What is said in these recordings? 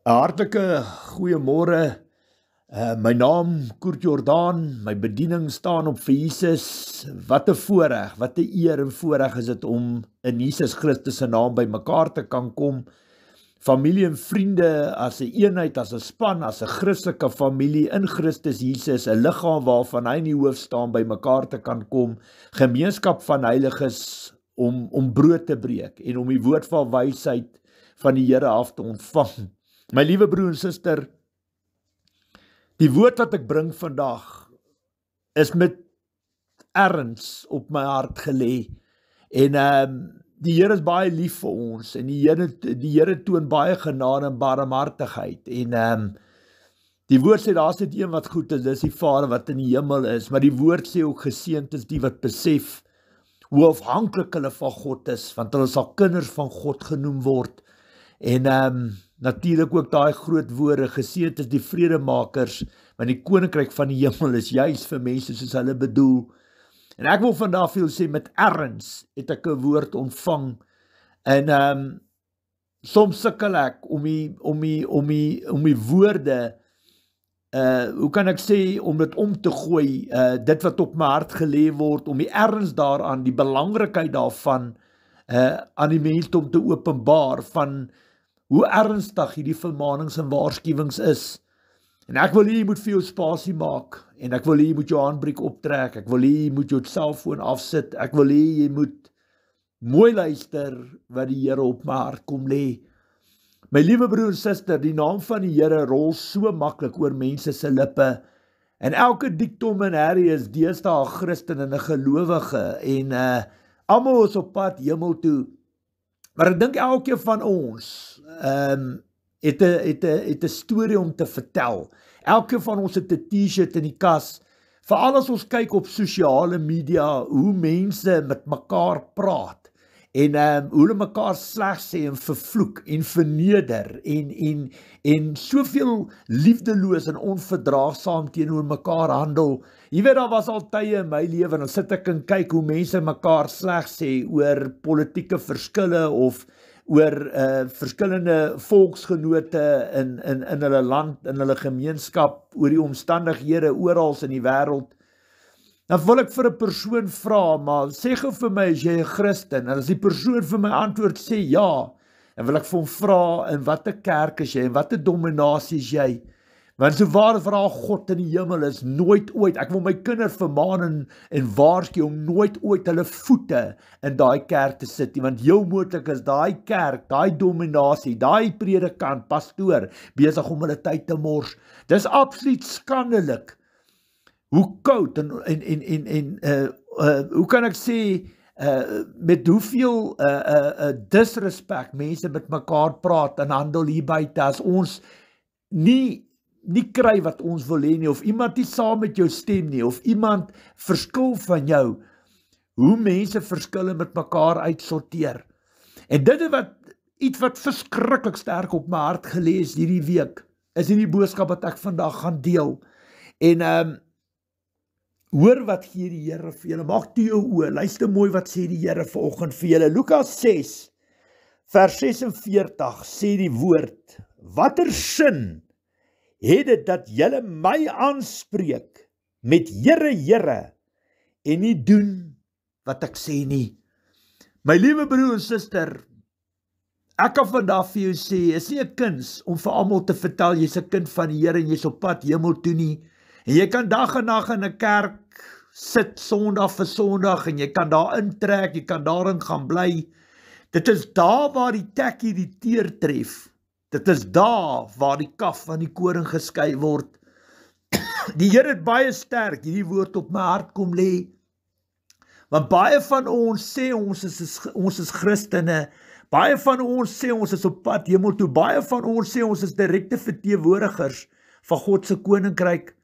'n Hartlike goeiemôre. My naam Koert Jordaan, my bediening staan op vir Jesus. Wat 'n voorreg, wat 'n eer en voorreg is dit om in Jesus Christus se naam by mekaar te kan kom. Familie en vriende as 'n eenheid, as 'n span, as 'n Christelike familie in Christus Jesus, 'n liggaam waarvan hy in die hoof staan, by mekaar te kan kom. Gemeenskap van heiliges om brood te breek en om die woord van wysheid van die Here af te ontvang. My liewe broer en suster, die woord wat ek bring vandag is met erns op my hart gelê. En die Here is baie lief vir ons en die Here toon baie genade en barmhartigheid. En die woord sê daar's net een wat goed is, dis die Vader wat in die hemel is, maar die woord sê ook geseënd is die wat besef hoe afhanklik hulle van God is, want hulle sal kinders van God genoem word. En natuurlik ook daai groot woorde, geseënd is die vredemakers, want die koninkryk van die hemel is juis vir mense soos hulle bedoel. En ek wil vandag vir julle sê, met erns het ek 'n woord ontvang. En soms sukkel ek om die woorde, hoe kan ek sê, om dit om te gooi, dit wat op my hart gelê word, om die erns daaraan, die belangrikheid daarvan, aan die mense om te openbaar, van hoe ernstig hierdie vermaanings en waarskuwings is. En ek wil hê jy moet vir jou spasie maak, en ek wil hê jy moet jou handbriek optrek, ek wil hê jy moet jou selfoon afsit, ek wil hê jy moet mooi luister wat die Here op my hart kom lê. My liewe broer en suster, die naam van die Here rol so maklik oor mense se lippe, en elke diktom en herrie is deesdae 'n Christen en 'n gelowige, en almal is op pad hemel toe. Maar ek dink elkeen van ons het 'n storie om te vertel. Elkeen van ons het 'n T-shirt in die kas. Veral as ons kyk op sosiale media, hoe mense met mekaar praat, en hoe hulle mekaar sleg sê en vervloek en verneder, en soveel liefdeloos en onverdraagsaam teenoor mekaar handel. Jy weet, daar was al tye in my lewe, dan sit ek en kyk hoe mense mekaar sleg sê oor politieke verskille of oor verskillende volksgenote in hulle land, in hulle gemeenskap, oor die omstandighede oral in die wêreld. Dan wil ek vir 'n persoon vra, maar sê gou vir my, is jy 'n Christen? En as die persoon vir my antwoord sê ja, dan wil ek vir hom vra, in watter kerk is jy, en watter dominasie is jy? Want so waar vra God in die hemel is, nooit ooit, ek wil my kinders vermaan en waarsku om nooit ooit hulle voete in daai kerk te sit nie, want heel moontlik is daai kerk, daai dominasie, daai predikant, pastoor, besig om hulle tyd te mors. Dis absoluut skandelik hoe koud en hoe kan ek sê, met hoeveel disrespek mense met mekaar praat en handel hier buite, as ons nie kry wat ons wil hê nie, of iemand nie saam met jou stem nie, of iemand verskil van jou, hoe mense verskille met mekaar uitsorteer. En dit is iets wat verskriklik sterk op my hart gelees hierdie week, is hierdie boodskap wat ek vandag gaan deel. En hoor wat gee die Here vir julle, maak toe jou oë, luister mooi wat sê die Here vanoggend vir julle. Lukas 6, vers 46 sê die woord, watter sin het dit dat julle my aanspreek met Here, Here, en nie doen wat ek sê nie. My liewe broer en suster, ek kan vandag vir jou sê, is nie 'n kuns om vir almal te vertel jy's 'n kind van die Here en jy's op pad hemel toe nie. En jy kan dag en nag in 'n kerk sit, Sondag vir Sondag, en jy kan daar intrek, jy kan daarin gaan bly. Dit is daar waar die tekkie die teer tref. Dit is daar waar die kaf van die koring geskei word. Die Here het baie sterk hierdie woord op my hart kom lê. Want baie van ons sê ons is Christene. Baie van ons sê ons is op pad hemel toe. Baie van ons sê ons is direkte verteenwoordigers van God se koninkryk.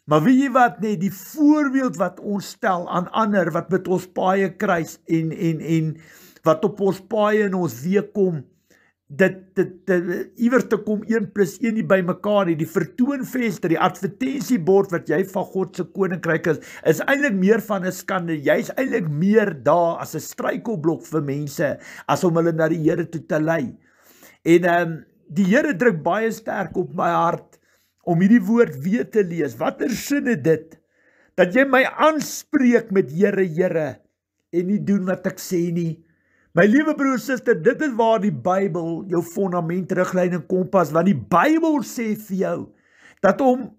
Maar weet jy wat, nee, die voorbeeld wat ons stel aan ander, wat met ons paaie kruis en wat op ons paaie in ons week kom, iewers te kom 1+1 nie by mekaar nie, die vertoonvenster, die advertentiebord wat jy van God se koninkryk is eintlik meer van 'n skande. Jy's eintlik meer daar as 'n struikelblok vir mense, as om hulle na die Here toe te lei. En die Here druk baie sterk op my hart om hierdie woord weer te lees. Watter sin het dit? Dat jy my aanspreek met Here, Here, en nie doen wat ek sê nie. My liewe broer, suster, dit is waar die Bybel jou fondament, riglyn en kompas, want die Bybel sê vir jou, dat om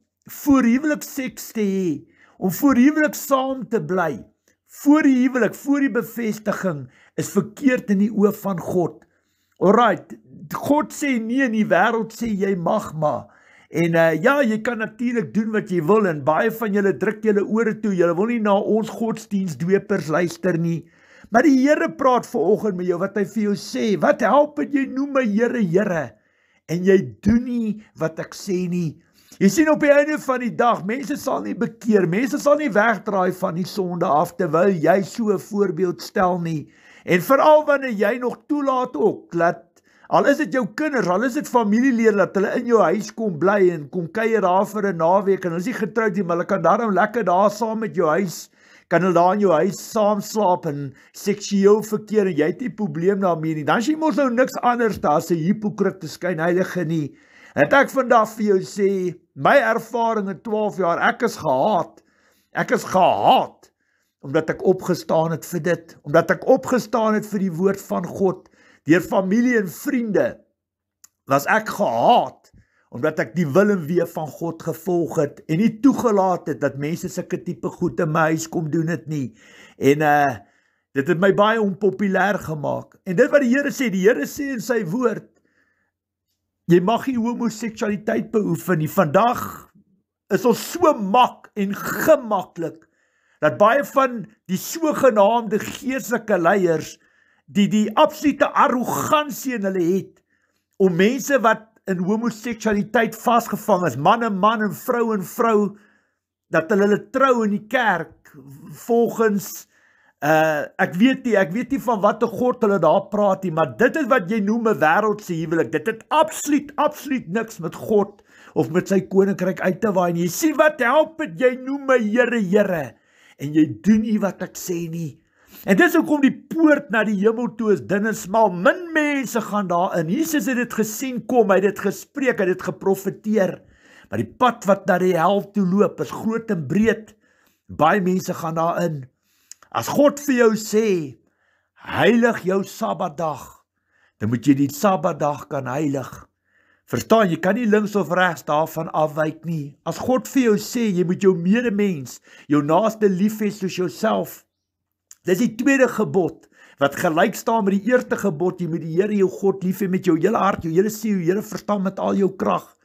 voor huwelik seks te hê, om voor huwelik saam te bly, voor die huwelik, voor die bevestiging, is verkeerd in die oë van God. Alright, God sê nee, in die wêreld sê jy mag maar. En ja, jy kan natuurlik doen wat jy wil, en baie van julle druk julle ore toe, julle wil nie na ons godsdienstdwepers luister nie. Maar die Here praat vanoggend met jou, wat hy vir jou sê, wat help het jy noem my Here, Here, en jy doen nie wat ek sê nie. Jy sien op die einde van die dag, mense sal nie bekeer, mense sal nie wegdraai van die sonde af, terwyl jy so 'n voorbeeld stel nie. En veral wanneer jy nog toelaat ook, dat al is dit jou kinders, al is dit familielede, dat hulle in jou huis kom bly en kom kuier daar vir 'n naweek, en hulle is nie getroud nie, maar hulle kan daarom lekker daar saam met jou huis, kan hulle daar in jou huis saam slaap en seksueel verkeer, en jy het nie probleem daarmee nie, dan is jy mos nou niks anders as 'n hypocriete skynheilige nie. En ek vandag vir jou sê, my ervaring in 12 jaar, ek is gehaat, omdat ek opgestaan het vir dit, omdat ek opgestaan het vir die woord van God, deur familie en vriende, was ek gehaat, omdat ek die wil en wee van God gevolg het, en nie toegelaat het, dat mense sulke tipe goed in my huis kom doen het nie, en dit het my baie onpopulêr gemaak, en dit wat die Here sê in sy woord, jy mag nie homoseksualiteit beoefen nie. Vandag is ons so mak en gemaklik, dat baie van die sogenaamde geestelike leiers, die absolute arrogansie in hulle het, om mense wat in homoseksualiteit vasgevang is, man en vrou, dat hulle trou in die kerk, volgens, ek weet nie van wat 'n God hulle daar praat nie, maar dit is wat jy noem 'n wêreldse huwelik, dit het absoluut niks met God, of met sy koninkryk uit te waai nie. Jy sien wat help het, jy noem my Here, Here, en jy doen nie wat ek sê nie. En dis hoekom die poort na die hemel toe is dun en smal, min mense gaan daarin. Jesus het dit gesien kom, hy het dit gespreek, hy het dit geprofeteer, maar die pad wat na die hel toe loop, is groot en breed, baie mense gaan daarin. As God vir jou sê, heilig jou Sabbatdag, dan moet jy die Sabbatdag kan heilig. Verstaan, jy kan nie links of regs daarvan afwyk nie. As God vir jou sê, jy moet jou medemens, jou naaste lief hê soos jouself, dis die tweede gebod, wat gelyk staan met die eerste gebod, jy moet die Here jou God lief hê met jou hele hart, jou hele siel, jou hele verstand, met al jou krag.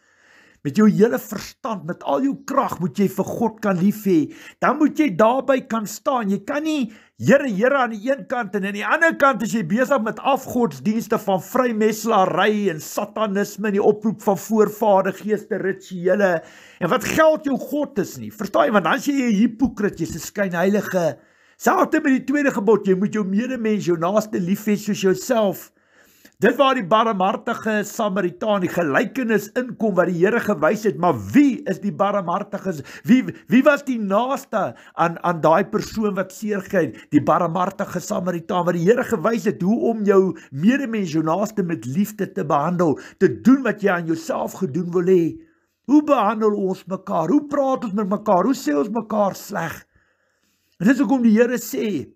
Met jou hele verstand, met al jou krag, moet jy vir God kan lief hê. Dan moet jy daarby kan staan. Jy kan nie Here, Here aan die een kant, en aan die ander kant is jy besig met afgodsdienste van vrymetselary en satanisme en die oproep van voorvadergeeste, rituele, en wat geld jou God is nie. Verstaan jy, want dan is jy 'n hypocriet, jy's 'n skynheilige. Selfs met die tweede gebod, jy moet jou medemens, jou naaste lief hê soos jouself. Dit waar die barmhartige Samaritaan, die gelykenis inkom wat die Here gewys het, maar wie is die barmhartige? Wie was die naaste aan daai persoon wat seer gekry het? Die barmhartige Samaritaan, wat die Here gewys het, hoe om jou medemens, jou naaste met liefde te behandel, te doen wat jy aan jouself gedoen wil hê. Hoe behandel ons mekaar? Hoe praat ons met mekaar? Hoe sê ons mekaar sleg? En dis hoekom die Here sê,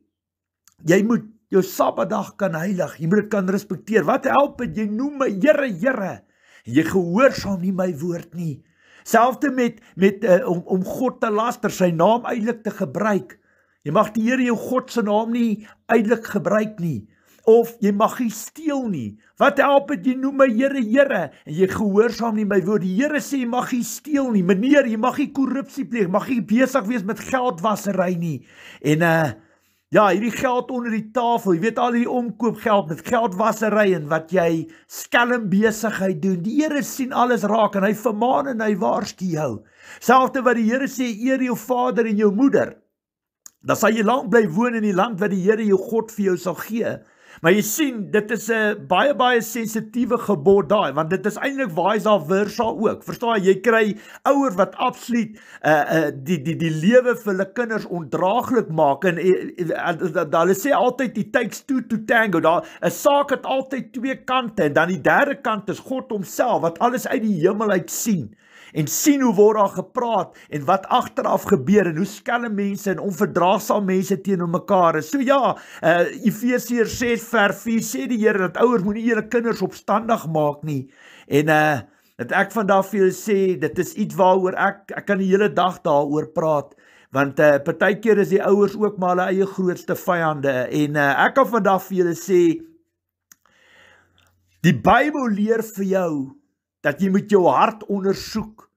jy moet jou Sabbatdag kan heilig, jy moet dit kan respekteer. Wat help het, jy noem my Here, Here, en jy gehoorsaam nie my woord nie. Selfde met om God te laster, sy naam uitelik te gebruik. Jy mag die Here jou God se naam nie uitelik gebruik nie. Of jy mag nie steel nie. Wat help het, jy noem my Here, Here, en jy gehoorsaam nie my woord. Die Here sê, jy mag nie steel nie. Meneer, jy mag nie korrupsie pleeg, mag nie besig wees met geldwasery nie. En ja, hierdie geld onder die tafel, jy weet al die omkoopgeld met geldwasery en wat jy skelm besigheid doen. Die Here sien alles raak en hy vermaan en hy waarsku jou. Selfde wat die Here sê, eer jou vader en jou moeder. Dan sal jy lank bly woon in die land wat die Here jou God vir jou sal gee. Maar jy sien, dit is 'n baie sensitiewe gebod daai, want dit is eintlik vice versa ook. Verstaan jy kry ouers wat absoluut die lewe vir hulle kinders ondraaglik maak en hulle sê altyd it takes two to tango. Daar 'n saak het altyd twee kante en dan die derde kant is God homself wat alles uit die hemel uit sien. En sien hoe word daar gepraat en wat agteraf gebeur en hoe skelm mense en onverdraagsaam mense teenoor mekaar is. So ja, Efesiërs 6 vers 4 sê die Here dat ouers moenie julle kinders opstandig maak nie. En dat ek vandag vir julle sê, dit is iets waaroor ek kan die hele dag daaroor praat. Want partykeer is die ouers ook maar hulle eie grootste vyande. En ek kan vandag vir julle sê, die Bybel leer vir jou dat jy moet jou hart ondersoek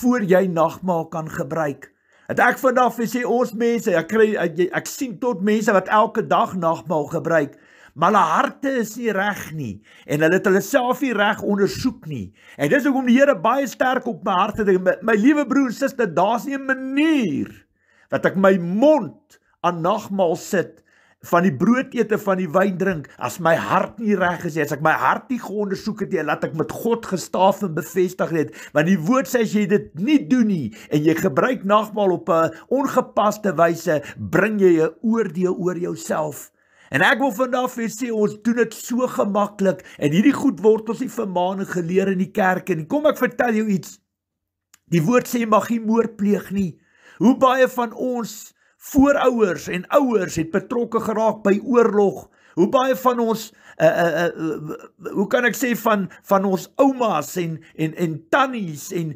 voor jy nagmaal kan gebruik. Dat ek vandag vir sê, ons mense, ek sien tot mense wat elke dag nagmaal gebruik, maar hulle harte is nie reg nie, en hulle het hulle self nie reg ondersoek nie, en dis hoekom die Here baie sterk op my hart het, my liewe broer en suster, daar's nie 'n manier, dat ek my mond aan nagmaal sit, van die brood eet en van die wyn drink, as my hart nie reg is, as ek my hart nie geondersoek het, laat ek met God gestaaf en bevestig het, want die woord sê, as jy dit nie doen nie, en jy gebruik nagmaal op 'n ongepaste wyse, bring jy 'n oordeel oor jouself. En ek wil vandag vir sê, ons doen dit so gemaklik, en hierdie goed word ons nie vermaan en geleer in die kerk, en kom ek vertel jou iets, die woord sê, jy mag nie moord pleeg nie. Hoe baie van ons voorouers en ouers het betrokke geraak by oorlog. Hoe baie van ons, hoe kan ek sê, van ons oumas en tannies en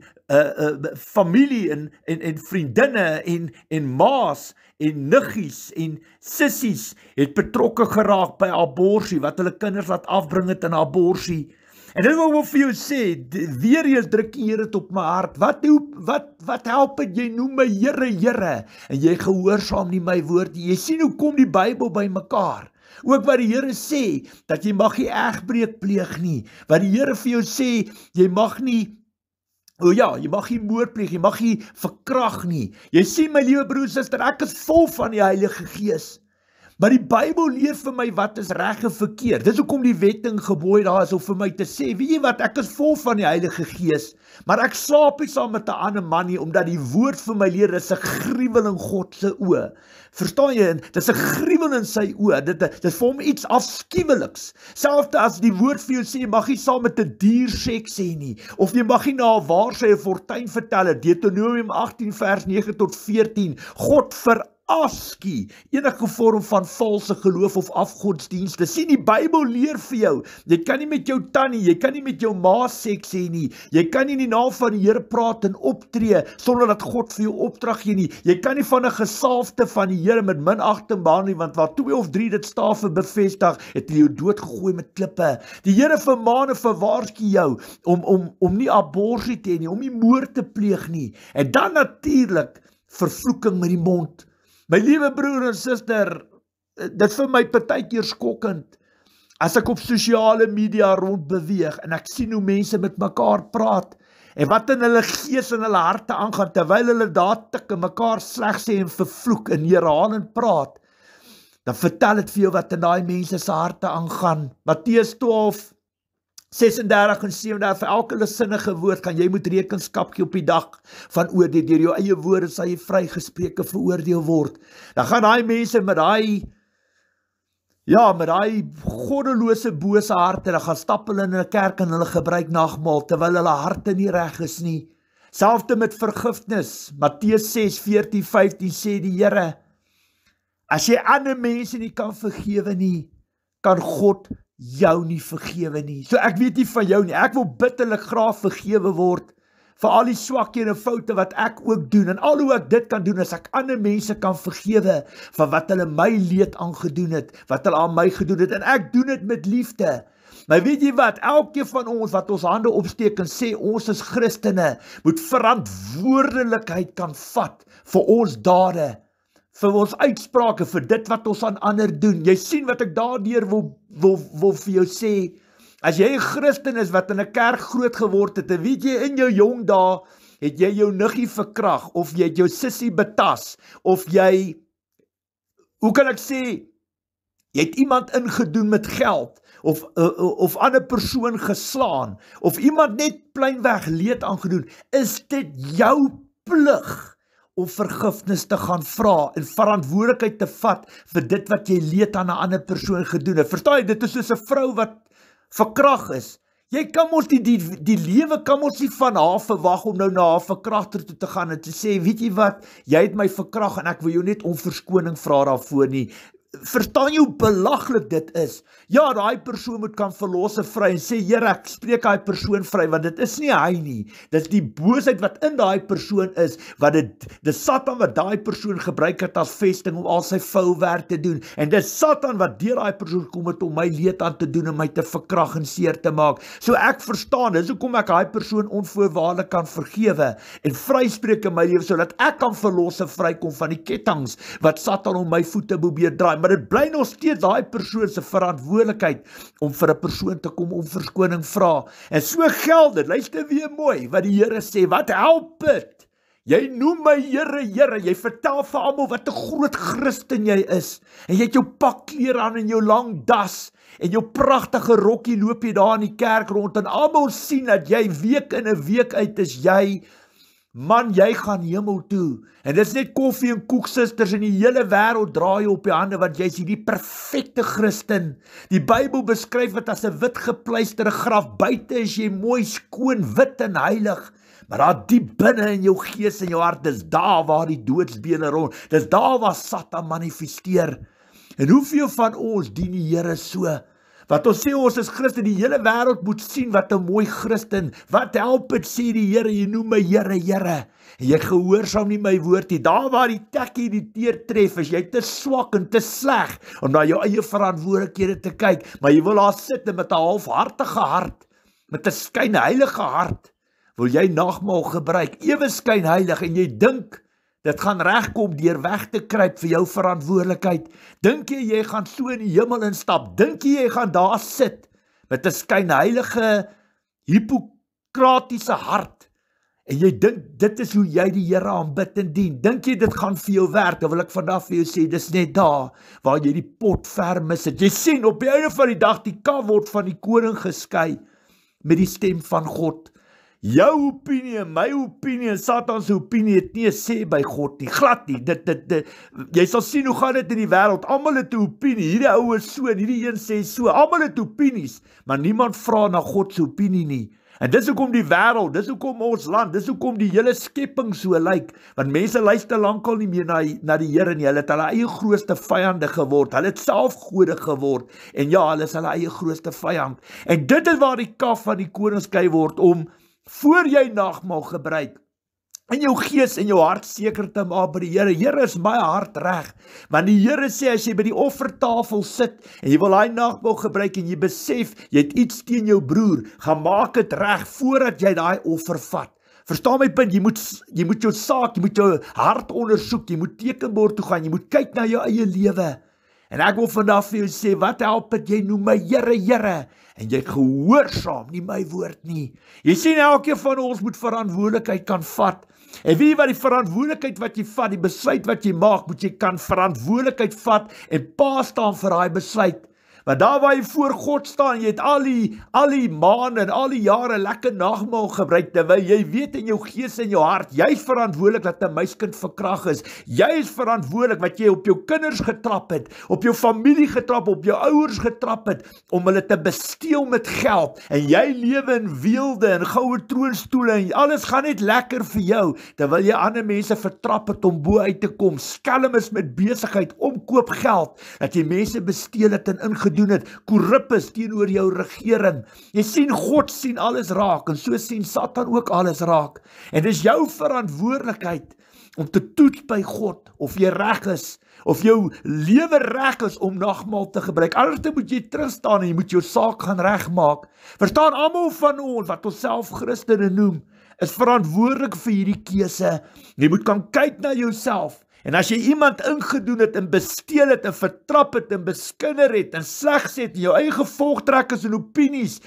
familie en vriendinne en maas en niggies en sissies het betrokke geraak by aborsie, wat hulle kinders laat afbring het in aborsie. En dit wil ek vir jou sê, weer eens druk die Here op my hart, wat help het, jy noem my Here, Here, en jy gehoorsaam nie my woord, jy sien hoe kom die Bybel by mekaar, ook wat die Here sê, dat jy mag nie egbreek pleeg nie, wat die Here vir jou sê, jy mag nie, jy mag nie moord pleeg, jy mag nie verkrag nie, jy sien my liewe broer, suster, ek is vol van die Heilige Gees, maar die Bybel leer vir my wat is reg en verkeerd. Dis hoekom die wet en gebooie daar is om vir my te sê, weet jy wat, ek is vol van die Heilige Gees, maar ek slaap nie saam met 'n ander man nie, omdat die woord vir my leer, dis 'n gruwel in God se oë. Verstaan jy, dis 'n gruwel in sy oë, dit is vir hom iets afskuweliks. Selfs as die woord vir jou sê, jy mag nie saam met 'n dier seks hê nie, of jy mag nie na 'n waarsy 'n fortuin vertel, Deuteronomium 18 vers 9 tot 14, God veraskie enige vorm van valse geloof of afgodsdienste. Sien, die Bybel leer vir jou, jy kan nie met jou tannie, jy kan nie met jou ma seks hê nie, jy kan nie in die naam van die Here praat en optree, sonder dat God vir jou opdrag gee nie, jy kan nie van 'n gesalfde van die Here met minagting behandel nie, want waar 2 of 3 dit staaf en bevestig, het hy jou doodgegooi met klippe. Die Here vermaan en verwaarsku jou, om nie aborsie te hê nie, om nie moord te pleeg nie, en dan natuurlik, vervloeking met die mond. My liewe broer en suster, dit vir my partykeer skokkend, as ek op sosiale media rondbeweeg, en ek sien hoe mense met mekaar praat, en wat in hulle gees en hulle harte aangaan, terwyl hulle daar tik en mekaar sleg sê en vervloek en herhalend praat, dan vertel dit vir jou wat in daai mense se harte aangaan. Matteus 12, 36 en 37, vir elke sinnige woord kan jy moet rekenskap gee op die dag van oordeel, deur jou eie woorde sal jy vrygespreek en veroordeel word. Dan gaan daai mense met daai goddelose bose harte, dan gaan stap hulle in 'n kerk en hulle gebruik nagmaal, terwyl hulle harte nie reg is nie. Selfs met vergifnis, Matteus 6, 14, 15 sê die Here, as jy ander mense nie kan vergewe nie, kan God jou nie vergewe nie. So ek weet nie van jou nie, ek wil bitterlik graag vergewe word, vir al die swakhede en foute wat ek ook doen, en al hoe ek dit kan doen, as ek ander mense kan vergewe, van wat hulle my leed aangedoen het, wat hulle aan my gedoen het, en ek doen dit met liefde. Maar weet jy wat, elke van ons wat ons hande opsteek en sê, ons is Christene, moet verantwoordelikheid kan vat, vir ons dade, vir ons uitsprake, vir dit wat ons aan ander doen. Jy sien wat ek daardeur wil vir jou sê, as jy 'n Christen is wat in 'n kerk groot geword het, en weet jy, in jou jong dae, het jy jou niggie verkrag, of jy het jou sissie betas, of jy, hoe kan ek sê, Jy het iemand ingedoen met geld, of ander persoon geslaan, of iemand net pleinweg leed aangedoen, is dit jou plig om vergifnis te gaan vra en verantwoordelikheid te vat vir dit wat jy leed aan 'n ander persoon gedoen het. Verstaan jy, dit is soos 'n vrou wat verkragt is. Jy kan mos die lewe kan mos nie van haar verwag om nou na haar verkragter toe te gaan en te sê, weet jy wat, jy het my verkragt en ek wil jou net om verskoning vra daarvoor nie. Verstaan jy hoe belaglik dit is? Ja, daai persoon moet kan verlosse vry en sê, Here, ek spreek daai persoon vry, want dit is nie hy nie. Dit is die boosheid wat in daai persoon is, wat dis Satan wat daai persoon gebruik het as vesting om al sy foul werk te doen. En dis Satan wat deur daai persoon kom het om my leed aan te doen en my te verkrag en seer te maak. So ek verstaan, dis hoekom ek daai persoon onvoorwaardelik kan vergewe en vryspreek in my lewe, sodat ek kan verlosse vrykom van die kettinge wat Satan om my voete probeer draai. Maar dit bly nog steeds daai persoon se verantwoordelikheid om vir 'n persoon te kom om verskoning vra. En so geld dit, luister weer mooi wat die Here sê, wat help dit? Jy noem my Here, Here, jy vertel vir almal wat 'n groot Christen jy is, en jy het jou pakklere aan en jou lang das, en jou pragtige rokkie loop jy daar in die kerk rond, en almal sien dat jy week in en week uit is jy, man, jy gaan hemel toe, en dis net koffie en koek susters in die hele wêreld draai op die hande, want jy is die perfekte Christen. Die Bybel beskryf dit as 'n wit gepleisterde graf, buite is jy mooi, skoon, wit en heilig, maar daar diep binne in jou gees en jou hart, dis daar waar die doodsbene rond, dis daar waar Satan manifesteer. En hoeveel van ons dien die Here so? Wat ons sê ons is Christen, die hele wêreld moet sien wat 'n mooi Christen. Wat help dit, sê die Here, jy noem my Here, Here. En jy gehoorsaam nie my woord nie. Daar waar die tekkie die teer tref, is jy te swak en te sleg om na jou eie verantwoordelikhede te kyk. Maar jy wil daar sit en met 'n halfhartige hart, met 'n skynheilige hart, wil jy nagmaal gebruik, ewe skynheilig, en jy dink dit gaan regkom deur weg te kruip vir jou verantwoordelikheid. Dink jy gaan so in die hemel instap? Dink jy gaan daar sit met 'n skynheilige, hipokratiese hart? En jy dink dit is hoe jy die Here aanbid en dien? Dink jy dit gaan vir jou werk? Dan wil ek vandag vir jou sê, dis net daar waar jy die pot ver mis het. Jy sien op die einde van die dag, die kalf word van die koring geskei met die stem van God. Jou opinie, my opinie, Satan se opinie het nie 'n sê by God nie, glad nie. Jy sal sien hoe gaan dit in die wêreld. Almal het 'n opinie. Hierdie ou is so, hierdie een sê so. Almal het opinies, maar niemand vra na God se opinie nie. En dis hoekom die wêreld, dis hoekom ons land, dis hoekom die hele skepping so lyk, want mense luister lankal nie meer na die Here nie. Hulle het hulle eie grootste vyande geword. Hulle het self gode geword. En ja, hulle is hulle eie grootste vyand. En dit is waar die kalf van die koring geskei word, om voor jy nagmaal gebruik, in jou gees en jou hart seker te maak by die Here. Here, is my hart reg? Want die Here sê, as jy by die offertafel sit, en jy wil hy nagmaal gebruik, en jy besef, jy het iets teen jou broer, gaan maak het reg, voordat jy daai offer vat. Verstaan my punt, jy moet jou saak, jy moet jou hart ondersoek, jy moet tekenbord toe gaan, jy moet kyk na jou eie lewe. En ek wil vandag vir jou sê, wat help het, jy noem my Here, Here, en jy gehoorsaam nie my woord nie. Jy sien, elkeen van ons moet verantwoordelikheid kan vat. En weet jy wat, die verantwoordelikheid wat jy vat, die besluit wat jy maak, moet jy kan verantwoordelikheid vat en pa staan vir daai besluit. Want daar waar jy voor God staan, jy het al die maande en al die jare lekker nagmaal gebruik, terwyl jy weet in jou gees en jou hart, jy is verantwoordelik dat 'n meiskind verkragt is. Jy is verantwoordelik wat jy op jou kinders getrap het, op jou familie getrap, op jou ouers getrap het, om hulle te besteel met geld. En jy lewe in weelde en goue troonstoele en alles gaan net lekker vir jou, terwyl jy ander mense vertrap het om bo uit te kom. Skelm is met besigheid, omkoop geld, dat jy mense besteel het en ingedoen het, korrup is teenoor jou regering. Jy sien, God sien alles raak, en so sien Satan ook alles raak. En dis jou verantwoordelikheid om te toets by God, of jy reg is, of jou lewe reg is om nagmaal te gebruik. Anders moet jy terugstaan en jy moet jou saak gaan regmaak. Verstaan, almal van ons wat onsself Christene noem, is verantwoordelik vir hierdie keuse. Jy moet kan kyk na jouself. En as jy iemand ingedoen het en besteel het en vertrap het en beskinder het en slegs het en jou eie gevolgtrekkers en opinies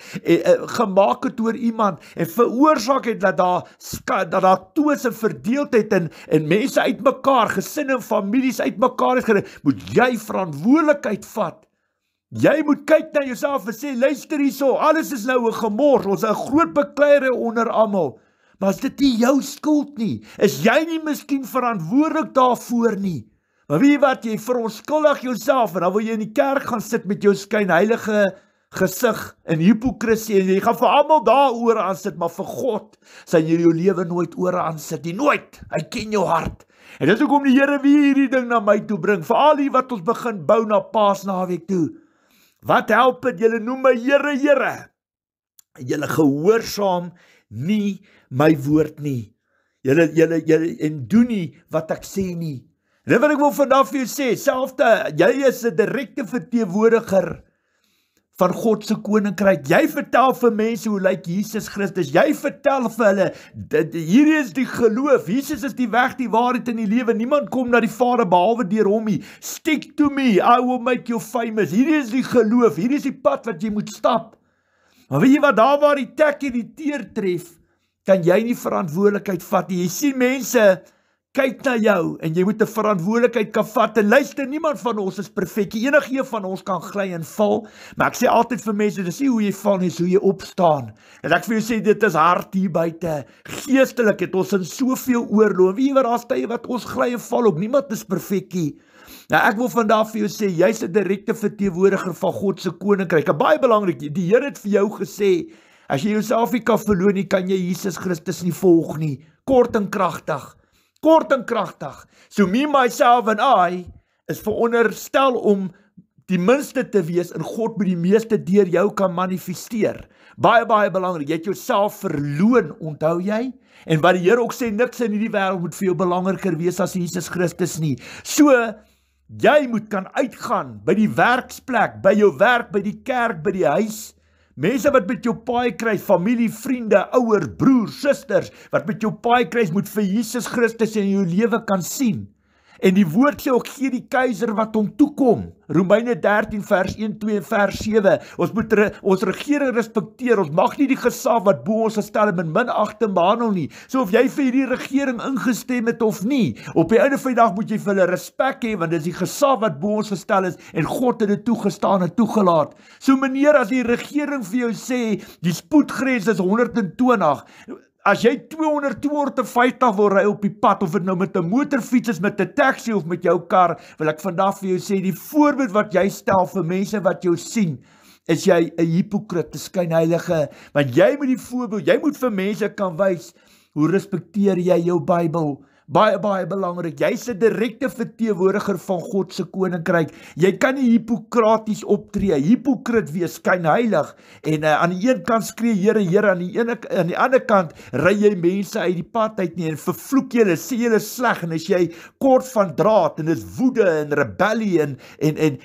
gemaak het oor iemand en veroorsaak het dat daar twis en verdeeldheid en mense uitmekaar, gesinne en families uitmekaar is gerig, moet jy verantwoordelikheid vat Jy moet kyk na jouself en sê, luister hierso, alles is nou 'n gemors, ons is 'n groot bekleiere onder almal. Maar is dit nie jou skuld nie? Is jy nie miskien verantwoordelik daarvoor nie? Maar weet jy wat, jy verontskuldig jouself en dan wil jy in die kerk gaan sit met jou skynheilige gesig en hipokrisie en jy gaan vir almal daaroor aansit, maar vir God sal jy jou lewe nooit oor aansit nie, nooit. Hy ken jou hart. En dis hoekom die Here weer hierdie ding na my toe bring, veral hier wat ons begin bou na Paasnaweek toe. Wat help dit, julle noem my Here, Here. Julle gehoorsaam nie my woord nie. Julle en doen nie wat ek sê nie. En dit wat ek wil vandag vir jou sê, selfde, jy is 'n direkte verteenwoordiger van God se koninkryk. Jy vertel vir mense hoe lyk Jesus Christus. Jy vertel vir hulle, hierdie is die geloof. Jesus is die weg, die waarheid en die lewe. Niemand kom na die Vader behalwe deur hom nie. Stick to me, I will make you famous. Hierdie is die geloof. Hierdie is die pad wat jy moet stap. Maar weet jy wat, daar waar die tek en die teer tref, kan jy nie verantwoordelikheid vat nie. Jy sien mense kyk na jou en jy moet 'n verantwoordelikheid kan vat. En luister, niemand van ons is perfek. Enige van ons kan gly en val, maar ek sê altyd vir mense, dis nie hoe jy val nie, dis hoe jy opstaan. En ek vir jou sê, dit is hard hier buite. Geestelik het ons in soveel oorlog. Wie wat daar's tye wat ons gly en val ook. Niemand is perfek nie. Nou ek wil vandag vir jou sê, jy's 'n direkte verteenwoordiger van God se koninkryk. En baie belangrik, die Here het vir jou gesê, as jy jouself nie kan verloon nie, kan jy Jesus Christus nie volg nie. Kort en kragtig. Kort en kragtig. So me, myself and I is veronderstel om die minste te wees en God met die meeste deur jou kan manifesteer. Baie belangrik, jy het jouself verloon, onthou jy? En wat die Here ook sê, niks in hierdie wêreld moet vir jou belangriker wees as Jesus Christus nie. So, jy moet kan uitgaan by die werksplek, by jou werk, by die kerk, by die huis. Mense wat met jou paai kruis, familie, vriende, ouers, broers, susters, wat met jou paai kruis moet vir Jesus Christus in jou lewe kan sien. En die woord sê ook, gee die keiser wat hom toekom. Romeine 13 vers 1, 2 en vers 7. Ons moet ons regering respekteer. Ons mag nie die gesag wat bo ons gestel het met minagting behandel nie. So of jy vir hierdie regering ingestem het of nie, op die einde van die dag moet jy vir hulle respek hê, want dis die gesag wat bo ons gestel is en God het dit toegestaan en toegelaat. So meneer, as die regering vir jou sê die spoedgrens is 120, as jy 200, 250 wil ry op die pad, of dit nou met 'n motorfiets is, met 'n taxi of met jou kar, wil ek vandag vir jou sê, die voorbeeld wat jy stel vir mense wat jou sien, is jy 'n hipokrit, 'n skynheilige, want jy moet die voorbeeld, jy moet vir mense kan wys, hoe respekteer jy jou Bybel? Baie belangrik, jy's 'n direkte verteenwoordiger van God se koninkryk. Jy kan nie hipokraties optree, hipokrit wees, skynheilig, en aan die een kant skree Here, Here, aan die ander kant ry jy mense uit die pad uit nie, en vervloek julle, sê julle sleg, en as jy kort van draad, en is woede, en rebellie, en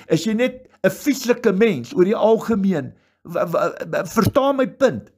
is jy net 'n vieslike mens, oor die algemeen, verstaan my punt.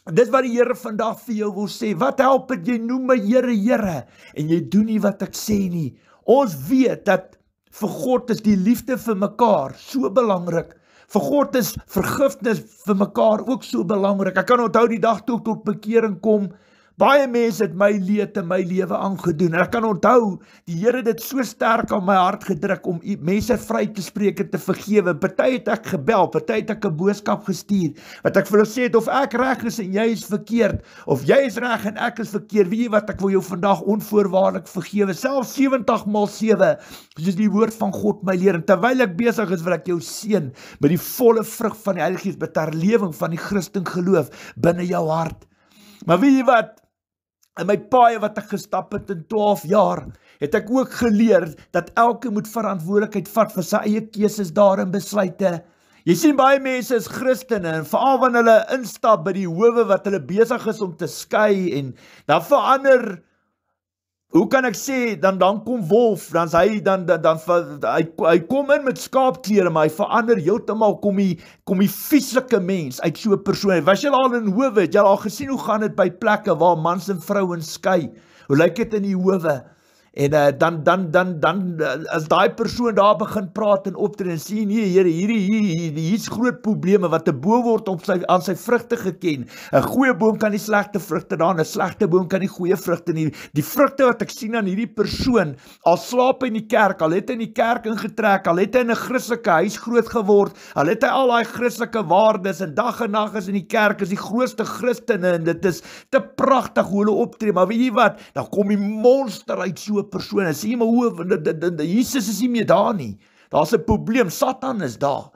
Dis wat die Here vandag vir jou wil sê, wat help het, jy noem my Here, Here, en jy doen nie wat ek sê nie. Ons weet dat vir God is die liefde vir mekaar so belangrik, vir God is vergifnis vir mekaar ook so belangrik. Ek kan onthou die dag toe ek tot bekering kom, baie mense het my leed in my lewe aangedoen, en ek kan onthou, die Here het dit so sterk aan my hart gedruk, om mense vry te spreek en te vergewe. Party het ek gebel, party het ek 'n boodskap gestuur, wat ek vir hulle sê het, of ek reg is en jy is verkeerd, of jy is reg en ek is verkeerd, weet jy wat, ek wil jou vandag onvoorwaardelik vergewe, selfs 70x7, soos die woord van God my leer, en terwyl ek besig is, wil ek jou seën, met die volle vrug van die Heilige Gees, met herlewing van die Christen geloof, binne jou hart. Maar weet jy wat, in my paaie wat ek gestap het in 12 jaar, het ek ook geleer, dat elke moet verantwoordelikheid vat vir sy eie keuses daarin besluite. Jy sien baie mense is Christene, en veral wanneer hulle instap by die howe wat hulle besig is om te skei, en dan verander, hoe kan ek sê, dan kom Wolf, dan hy kom in met skaapklere, maar hy verander heeltemal, kom die vieslike mens uit so 'n persoon. Was jy al in howe, het jy al gesien hoe gaan dit by plekke waar mans en vrouens skei? Hoe lyk dit in die howe? En dan as daai persoon daar begin praat en optree en sê, nee Here, hier's groot probleme, wat 'n boom word aan sy vrugte geken. 'n Goeie boom kan nie slegte vrugte dra, 'n slegte boom kan nie goeie vrugte nie. Die vrugte wat ek sien aan hierdie persoon, al slaap hy in die kerk, al het hy in die kerk ingetrek, al het hy in 'n Christelike huis groot geword, al het hy al daai Christelike waardes en dag en nag is in die kerk, is die grootste Christene en dit is te pragtig hoe hulle optree, maar weet jy wat, dan kom die monster uit so 'n persoon en sê, maar hoe, Jesus is nie meer daar nie, daar's 'n probleem, Satan is daar.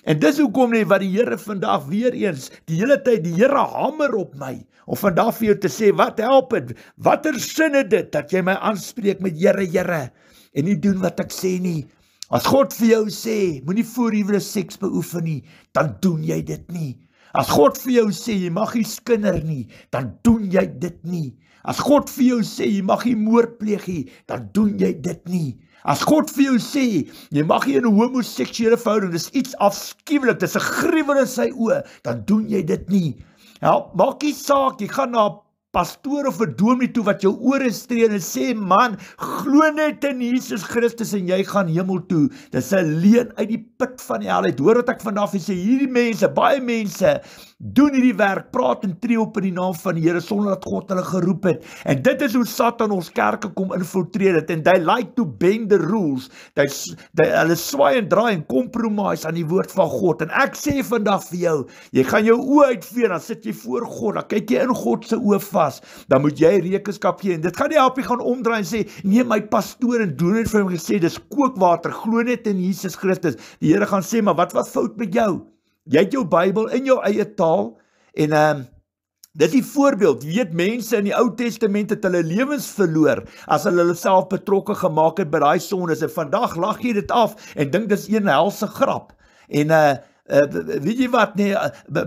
En dis hoekom nie wat die Here vandag weer eens, die hele tyd, die Here hamer op my, om vandag vir jou te sê, wat help het, watter sin het dit, dat jy my aanspreek met Here, Here, en nie doen wat ek sê nie. As God vir jou sê, moenie voorhuwelik seks beoefen nie, dan doen jy dit nie. As God vir jou sê, jy mag nie skinder nie, dan doen jy dit nie. As God vir jou sê, jy mag nie moord pleeg nie, dan doen jy dit nie. As God vir jou sê, jy mag nie in 'n homoseksuele verhouding, dis iets afskuwelik, dis 'n gruwel in sy oë, dan doen jy dit nie. Ja, maak nie saak, jy gaan na 'n pastoor of 'n dominee toe wat jou ore streel en sê, man, glo net in Jesus Christus en jy gaan hemel toe. Dis 'n leuen uit die put van die hel uit. Hoor wat ek vandag vir sê, hierdie mense, baie mense, doen hierdie werk, praat en tree op in die naam van die Here, sonder dat God hulle geroep het. En dit is hoe Satan ons kerke kom infiltreer het, en they like to bend the rules, hulle swaai en draai en compromise aan die woord van God, en ek sê vandag vir jou, jy gaan jou oë uitvee, dan sit jy voor God, dan kyk jy in God se oë vas, dan moet jy rekenskap gee, en dit gaan nie help jy gaan omdraai en sê, nee, my pastoor en doen het vir hom gesê, dis kookwater, glo net in Jesus Christus. Die Here gaan sê, maar wat fout met jou? Jy het jou Bybel in jou eie taal, en dit is die voorbeeld, jy weet mense in die Ou Testament het hulle lewens verloor, as hulle self betrokke gemaak het by daai sondes, en vandag lag jy dit af, en dink dis een helse grap, en weet jy wat, nee,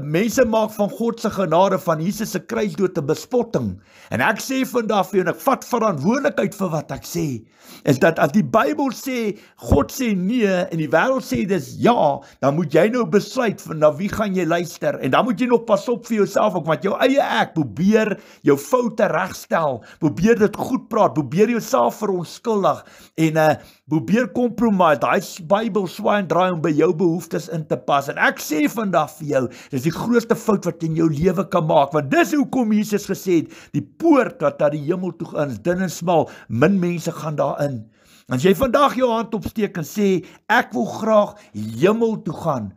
mense maak van God se genade, van Jesus se kruisdood 'n bespotting, en ek sê vandag vir jou, en ek vat verantwoordelikheid vir wat ek sê, is dat as die Bybel sê, God sê nee, en die wêreld sê dis ja, dan moet jy nou besluit, van na wie gaan jy luister, en dan moet jy nog pas op vir jouself ook, want jou eie ek, probeer jou foute regstel, probeer dit goed praat, probeer jouself verontskuldig, en probeer compromise, daai Bybel swaai en draai om by jou behoeftes in te pas, en ek sê vandag vir jou, dis die grootste fout wat in jou lewe kan maak, want dis hoekom Jesus gesê het, die poort wat na die hemel toe gaan, is dun en smal, min mense gaan daarin. As jy vandag jou hand opsteek en sê, ek wil graag hemel toe gaan,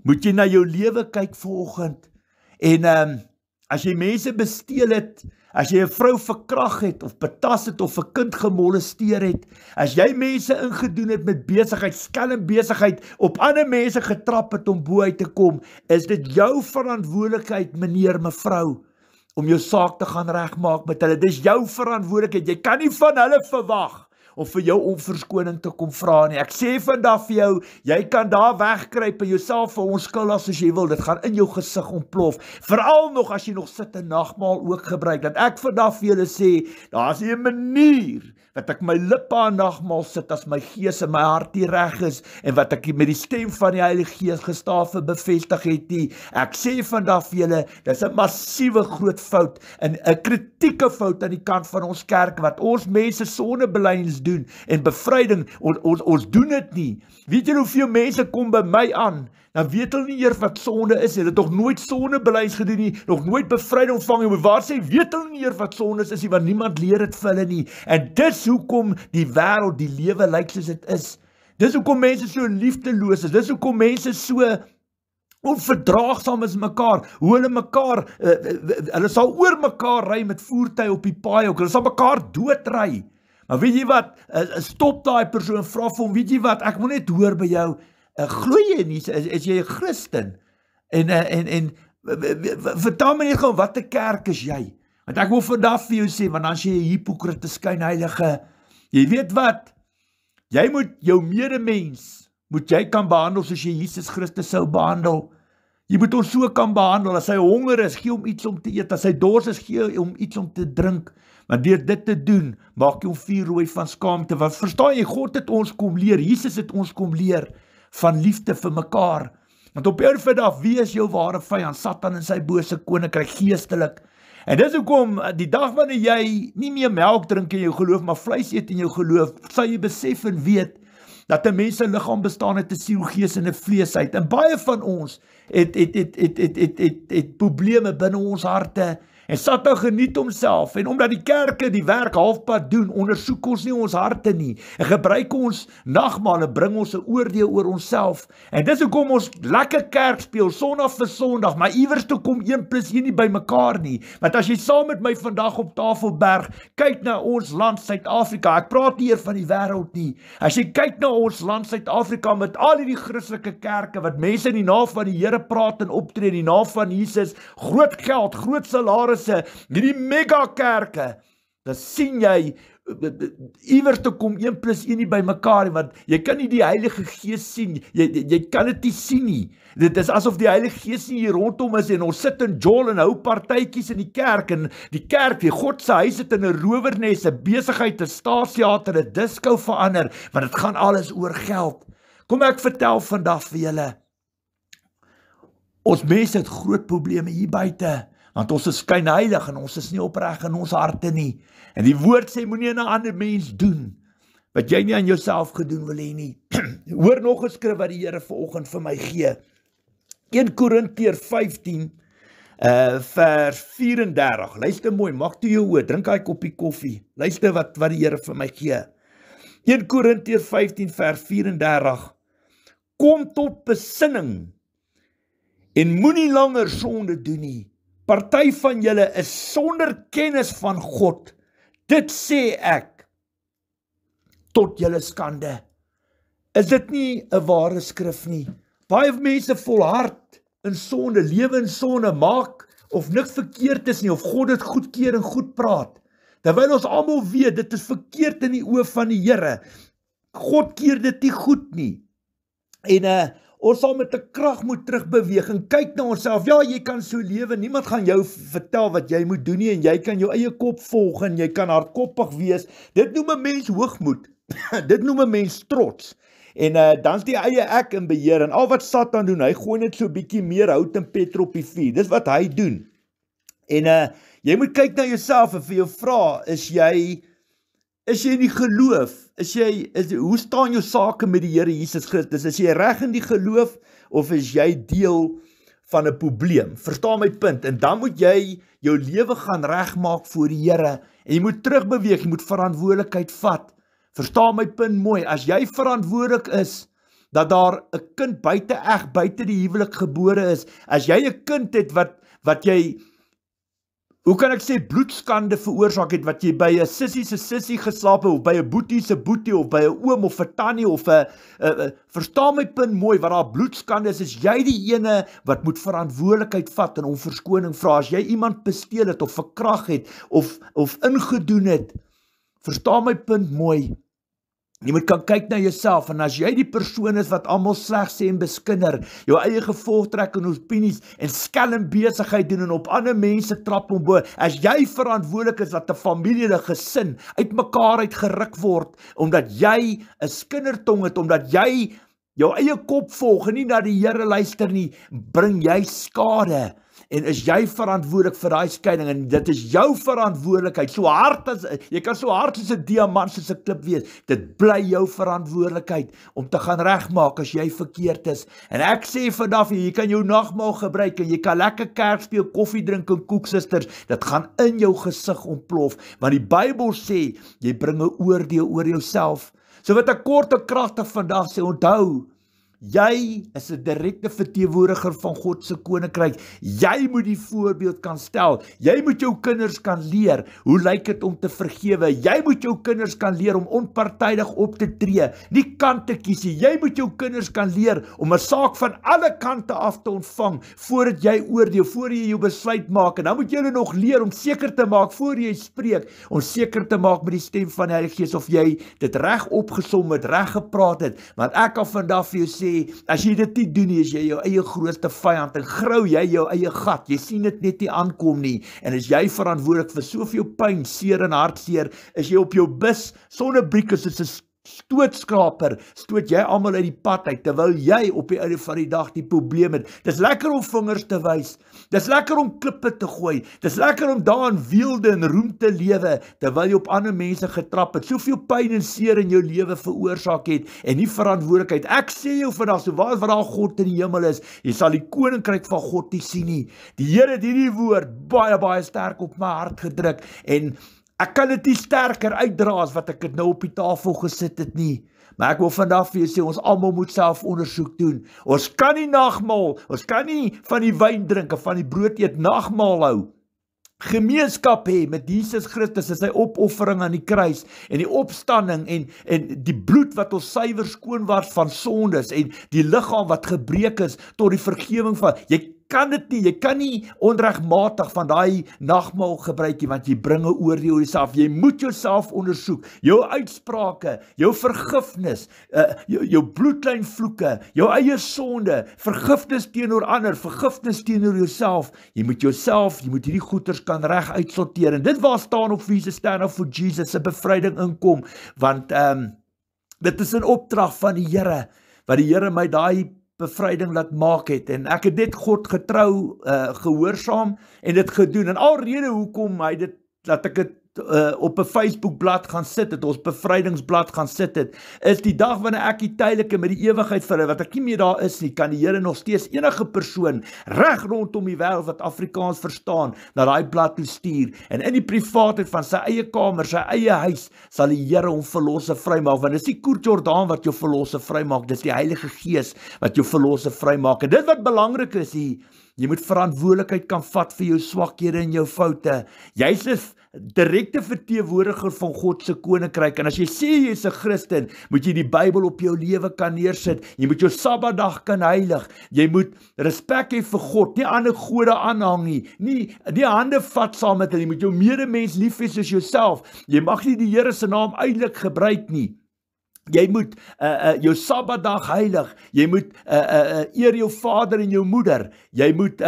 moet jy na jou lewe kyk vanoggend, en as jy mense besteel het, as jy 'n vrou verkrag het, of betas het, of 'n kind gemolesteer het, as jy mense ingedoen het met besigheid, skelm besigheid, op ander mense getrap het om bo uit te kom, is dit jou verantwoordelikheid, meneer, mevrou, om jou saak te gaan regmaak met hulle. Dis jou verantwoordelikheid, jy kan nie van hulle verwag om vir jou om verskoning te kom vra nie. Ek sê vandag vir jou, jy kan daar wegkruip en jouself verontskuldig as jy wil, dit gaan in jou gesig ontplof, veral nog as jy nog sit en nagmaal ook gebruik, dat ek vandag vir julle sê, daar is nie 'n manier wat ek my lippe aan nagmaal sit as my gees en my hart nie reg is, en wat ek met die stem van die Heilige Gees gestawe bevestig het nie. Ek sê vandag vir julle, dis 'n massiewe groot fout, en 'n kritieke fout aan die kant van ons kerk, wat ons mense sondebelydenis doen, en bevryding, ons doen dit nie. Weet jy hoeveel mense kom by my aan, dan weet hulle nie eers wat sonde is, hulle het nog nooit sondebelydenis gedoen nie, nog nooit bevryding ontvang nie, maar waar sê, weet hulle nie eers wat sonde is nie, want niemand leer dit vir hulle nie, en dis hoekom die wêreld, die lewe lyk soos dit is, dis hoekom mense so liefdeloos is, dis hoekom mense so onverdraagsaam is mekaar, hoe hulle mekaar, hulle sal oor mekaar ry met voertuie op die paai ook, hulle sal mekaar doodry. Maar weet jy wat, stop daai persoon, vra vir hom, weet jy wat, ek wil net hoor by jou, glo jy nie, is jy 'n Christen? En vertel my net gewoon, wat 'n kerk is jy? Want ek wil vandag vir jou sê, want dan is jy 'n hypocriete, skynheilige, jy weet wat, jy moet jou medemens, moet jy kan behandel soos jy Jesus Christus sou behandel. Jy moet ons so kan behandel, as hy honger is, gee hom iets om te eet, as hy dors is, gee hom iets om te drink, maar deur dit te doen, maak jy hom vuurrooi van skaamte, want verstaan jy, God het ons kom leer, Jesus het ons kom leer, van liefde vir mekaar, want op jou vandag, wie is jou ware vyand? Satan en sy bose koninkryk geestelik, En dis hoekom die dag wanneer jy nie meer melk drink in jou geloof, maar vleis eet in jou geloof, sal jy besef en weet dat 'n mens se liggaam bestaan uit 'n siel, gees en 'n vlees uit. En baie van ons het probleme binne ons harte. En Satan geniet homself, en omdat die kerke die werk halfpad doen, ondersoek ons nie ons harte nie, en gebruik ons nagmaal en bring ons 'n oordeel oor onsself. En dis hoekom ons lekker kerk speel, Sondag vir Sondag, maar iewers toe kom 1 + 1 nie by mekaar nie. Want as jy saam met my vandag op Tafelberg kyk na ons land Suid-Afrika, ek praat nie eer van die wêreld nie, as jy kyk na ons land Suid-Afrika met al die Christelike kerke, wat mense in die naam van die Here praat en optree, in die naam van Jesus, groot geld, groot salarisse, hierdie mega kerke, dan sien jy, iewers te kom 1 + 1 nie by mekaar, want jy kan nie die Heilige Gees sien, jy kan dit nie sien nie. Dit is asof die Heilige Gees nie hier rondom is, en ons sit in jol en hou partytjies in die kerk, en die kerk, die God se huis het in 'n rowernes, 'n besigheid, 'n staatsteater, 'n disco verander, want dit gaan alles oor geld. Kom ek vertel vandag vir julle, ons mense het groot probleme hier buite, want ons is skynheilig en ons is nie opreg in ons harte nie. En die woord sê, moenie aan 'n ander mens doen wat jy nie aan jouself gedoen wil hê nie. Hoor nog 'n skrif wat die Here vanoggend vir my gee. 1 Korintiërs 15 vers 34. Luister mooi, maak toe jou oor, drink 'n koppie koffie. Luister wat die Here vir my gee. 1 Korintiërs 15 vers 34. Kom tot besinning en moenie langer sonde doen nie. Party van julle is sonder kennis van God. Dit sê ek tot julle skande. Is dit nie 'n ware skrif nie? Baie mense volhard in sonde, lewe in sonde, maak of niks verkeerd is nie, of God dit goedkeur en goed praat. Terwyl ons almal weet, dit is verkeerd in die oë van die Here. God keer dit nie goed nie. En ons sal met 'n krag moet terugbeweeg en kyk na onsself. Ja, jy kan so lewe, niemand gaan jou vertel wat jy moet doen nie, en jy kan jou eie kop volg en jy kan hardkoppig wees. Dit noem 'n mens hoogmoed. Dit noem 'n mens trots. En dan is die eie ek in beheer, en al wat Satan doen, hy gooi net so 'n bietjie meer hout en petrol op die vuur. Dis wat hy doen. En jy moet kyk na jouself en vir jou vra, is jy in die geloof? Hoe staan jou sake met die Here Jesus Christus? Is jy reg in die geloof, of is jy deel van 'n probleem? Verstaan my punt? En dan moet jy jou lewe gaan regmaak voor die Here, en jy moet terugbeweeg, jy moet verantwoordelikheid vat. Verstaan my punt mooi, as jy verantwoordelik is, dat daar 'n kind buite die huwelik gebore is, as jy 'n kind het wat jy, hoe kan ek sê, bloedskande veroorsaak het, wat jy by 'n sissie se sissie geslaap het, of by 'n boetie se boetie, of by 'n oom of 'n tannie, of verstaan my punt mooi, wat daar bloedskande is jy die ene wat moet verantwoordelikheid vat en om verskoning vra. As jy iemand besteel het, of verkrag het, of ingedoen het, verstaan my punt mooi. Jy moet kan kyk na jouself, en as jy die persoon is wat almal sleg sê en beskinder, jou eie gevolgtrek en opinies, en skelm besigheid doen, en op ander mense trap om bo, as jy verantwoordelik is dat 'n familie, 'n gesin, uitmekaar uitgeruk word, omdat jy 'n skindertong het, omdat jy jou eie kop volg, en nie na die Here luister nie, bring jy skade. En is jy verantwoordelik vir daai skeiding, en dit is jou verantwoordelikheid, jy kan so hard soos 'n diamant, soos 'n klip wees, dit bly jou verantwoordelikheid, om te gaan regmaak as jy verkeerd is. En ek sê vanaf, jy kan jou nagmaal gebruik, en jy kan lekker kerk speel, koffie drink en koek, susters, dit gaan in jou gesig ontplof, want die Bybel sê, jy bring 'n oordeel oor jouself. So wat ek kort en kragtig vandag sê, onthou, jy is 'n direkte verteenwoordiger van God se koninkryk. Jy moet die voorbeeld kan stel. Jy moet jou kinders kan leer, hoe lyk dit om te vergewe? Jy moet jou kinders kan leer om onpartydig op te tree, nie kant te kies nie. Jy moet jou kinders kan leer om 'n saak van alle kante af te ontvang, voordat jy oordeel, voor jy jou besluit maak. En dan moet jy nog leer om seker te maak, voor jy spreek, om seker te maak met die stem van die Heilige Gees, of jy dit reg opgesom het, reg gepraat het. Want ek kan vandag vir jou sê, as jy dit nie doen nie, is jy jou eie grootste vyand, en grou jy jou eie gat, jy sien dit net nie aankom nie, en is jy verantwoordelik vir soveel pyn, seer en hartseer, is jy op jou bus, sonder brieke soos 'n stootskraper, stoot jy almal uit die pad uit, terwyl jy op die einde van die dag die probleem het. Dis lekker om vingers te wys, dis lekker om klippe te gooi, dis lekker om daar in weelde en roem te lewe, terwyl jy op ander mense getrap het, soveel pyn en seer in jou lewe veroorsaak het, en nie verantwoordelikheid. Ek sê jou vandag, so waar daar God in die hemel is, jy sal die koninkryk van God nie sien nie. Die Here het hierdie woord baie sterk op my hart gedruk, en ek kan dit nie sterker uitdra as wat ek dit nou op die tafel gesit het nie. Maar ek wil vandag vir jou sê, ons almal moet self ondersoek doen. Ons kan nie nagmaal, ons kan nie van die wyn drink of van die brood eet nagmaal hou. Gemeenskap hê met Jesus Christus en sy opoffering aan die kruis en die opstanding en die bloed wat ons suiwer skoon was van sondes en die liggaam wat gebreek is tot die vergewing van, jy kan nie onregmatig van daai nagmaal gebruik nie, want jy bring 'n oordeel oor jouself. Jy moet jouself ondersoek, jou uitsprake, jou vergifnis, jou bloedlynvloeke, jou eie sonde, vergifnis teenoor ander, vergifnis teenoor jouself. Jy moet hierdie goeters kan reg uitsorteer. En dit waar staan op Jesus, stand up for Jesus, se bevryding inkom, want dit is 'n opdrag van die Here, wat die Here my daai bevryding laat maak het, en ek het dit God getrou gehoorsaam en dit gedoen, en alrede hoekom hy dit, dat ek dit op 'n Facebookblad gaan sit het, ons bevrydingsblad gaan sit het, is die dag wanneer ek die tydelike met die ewigheid vir wat ek nie meer daar is nie, kan die Here nog steeds enige persoon reg rondom die wêreld wat Afrikaans verstaan, na daai blad toe stuur, en in die privaatheid van sy eie kamer, sy eie huis, sal die Here hom verlosse vrymaak, want dis nie Kurt Jordaan wat jou verlosse vrymaak, dis die Heilige Gees wat jou verlosse vrymaak, en dit wat belangrik is hier, jy moet verantwoordelikheid kan vat vir jou swakhede en jou foute. Jy's 'n direkte verteenwoordiger van God se koninkryk, en as jy sê jy's 'n Christen, moet jy die Bybel op jou lewe kan neersit, jy moet jou Sabbatdag kan heilig, jy moet respek hê vir God, nie ander gode aanhang nie hande vat saam met hulle, jy moet jou medemens lief hê soos jouself, jy mag nie die Here se naam uitelik gebruik nie. Jy moet jou Sabbatdag heilig, jy moet eer jou vader en jou moeder, jy moet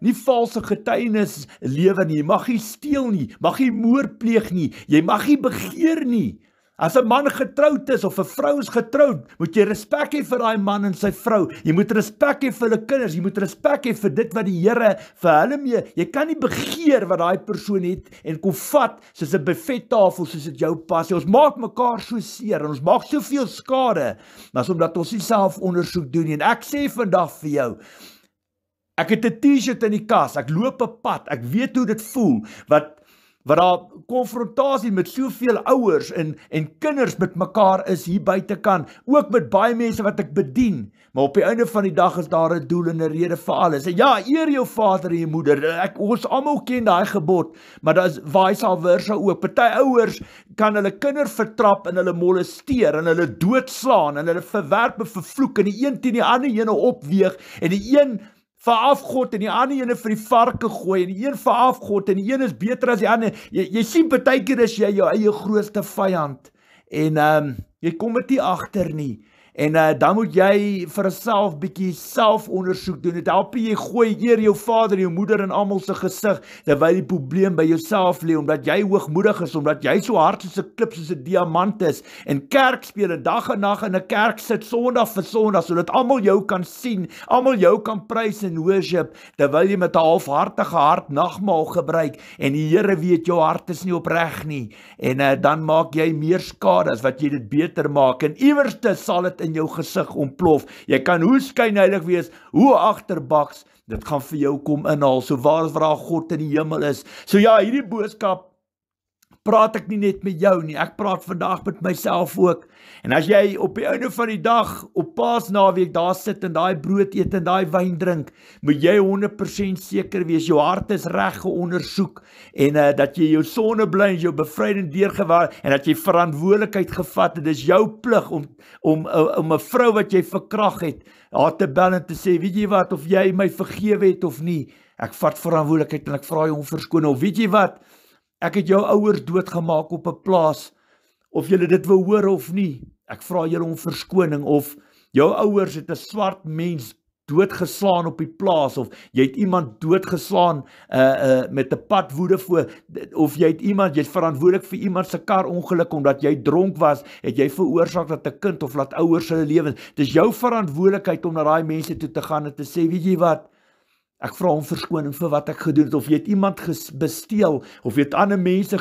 nie valse getuienis lewe nie, jy mag nie steel nie, mag nie moord pleeg nie, jy mag nie begeer nie. As 'n man getroud is of 'n vrou is getroud, moet jy respek hê vir daai man en sy vrou. Jy moet respek hê vir hulle kinders, jy moet respek hê vir dit wat die Here vir hulle mee. Jy kan nie begeer wat daai persoon het en kom vat soos 'n buffettafel soos dit jou pas. Ons maak mekaar so seer en ons maak soveel skade, maar as omdat ons nie self ondersoek doen nie. En ek sê vandag vir jou, ek het 'n T-shirt in die kas, ek loop 'n pad, ek weet hoe dit voel, wat daar konfrontasie met soveel ouers en kinders met mekaar is hier buitekant, ook met baie mense wat ek bedien, maar op die einde van die dag is daar 'n doel en 'n rede vir alles. En ja, eer jou vader en jou moeder, ons almal ken daai gebod, maar daar is vice versa ook. Party ouers kan hulle kinder vertrap en hulle molesteer en hulle doodslaan en hulle verwerp en vervloek en die een teen die ander ene opweeg en die een vir afgod en die ander ene vir die varke gooi en die een vir afgod en die een is beter as die ander. Jy sien partykeer is jy jou eie grootste vyand en jy kom dit nie agter nie. En dan moet jy vir jouself bietjie selfondersoek doen. Dit help jy gooi eer jou vader en jou moeder in almal se gesig, terwyl die probleem by jouself lê, omdat jy hoogmoedig is, omdat jy so hard soos 'n klip, soos 'n diamant is, en kerk speel en dag en nag in 'n kerk sit, Sondag vir Sondag, sodat almal jou kan sien, almal jou kan prys en worship, terwyl jy met 'n halfhartige hart nagmaal gebruik, en die Here weet jou hart is nie opreg nie, en dan maak jy meer skade as wat jy dit beter maak, en iewerste sal dit in jou gesig ontplof. Jy kan hoe skynheilig wees, hoe agterbaks, dit gaan vir jou kom inhaal, so waar God in die hemel is. So ja, hierdie boodskap praat ek nie net met jou nie, ek praat vandag met myself ook. En as jy op die einde van die dag, op Paasnaweek daar sit en daai brood eet en daai wyn drink, moet jy 100% seker wees, jou hart is reg geondersoek, en dat jy jou sonde bly en jou bevryding deurgewaar, en dat jy verantwoordelikheid gevat het. Dit is jou plig om 'n vrou wat jy verkrag het, haar te bel en te sê, weet jy wat, of jy my vergewe het of nie, ek vat verantwoordelikheid en ek vra jou om verskoning, of weet jy wat, ek het jou ouers doodgemaak op 'n plaas, of julle dit wil hoor of nie, ek vra julle om verskoning, of jou ouers het 'n swart mens doodgeslaan op die plaas, of jy het iemand doodgeslaan met 'n pad woede voor, of jy's verantwoordelik vir iemand se kar ongeluk, omdat jy dronk was, het jy veroorsaak dat 'n kind of laat ouers hulle lewens. Dis jou verantwoordelikheid om na daai mense toe te gaan en te sê, weet jy wat, ek vra om verskoning vir wat ek gedoen het, of jy het iemand besteel, of jy het ander mense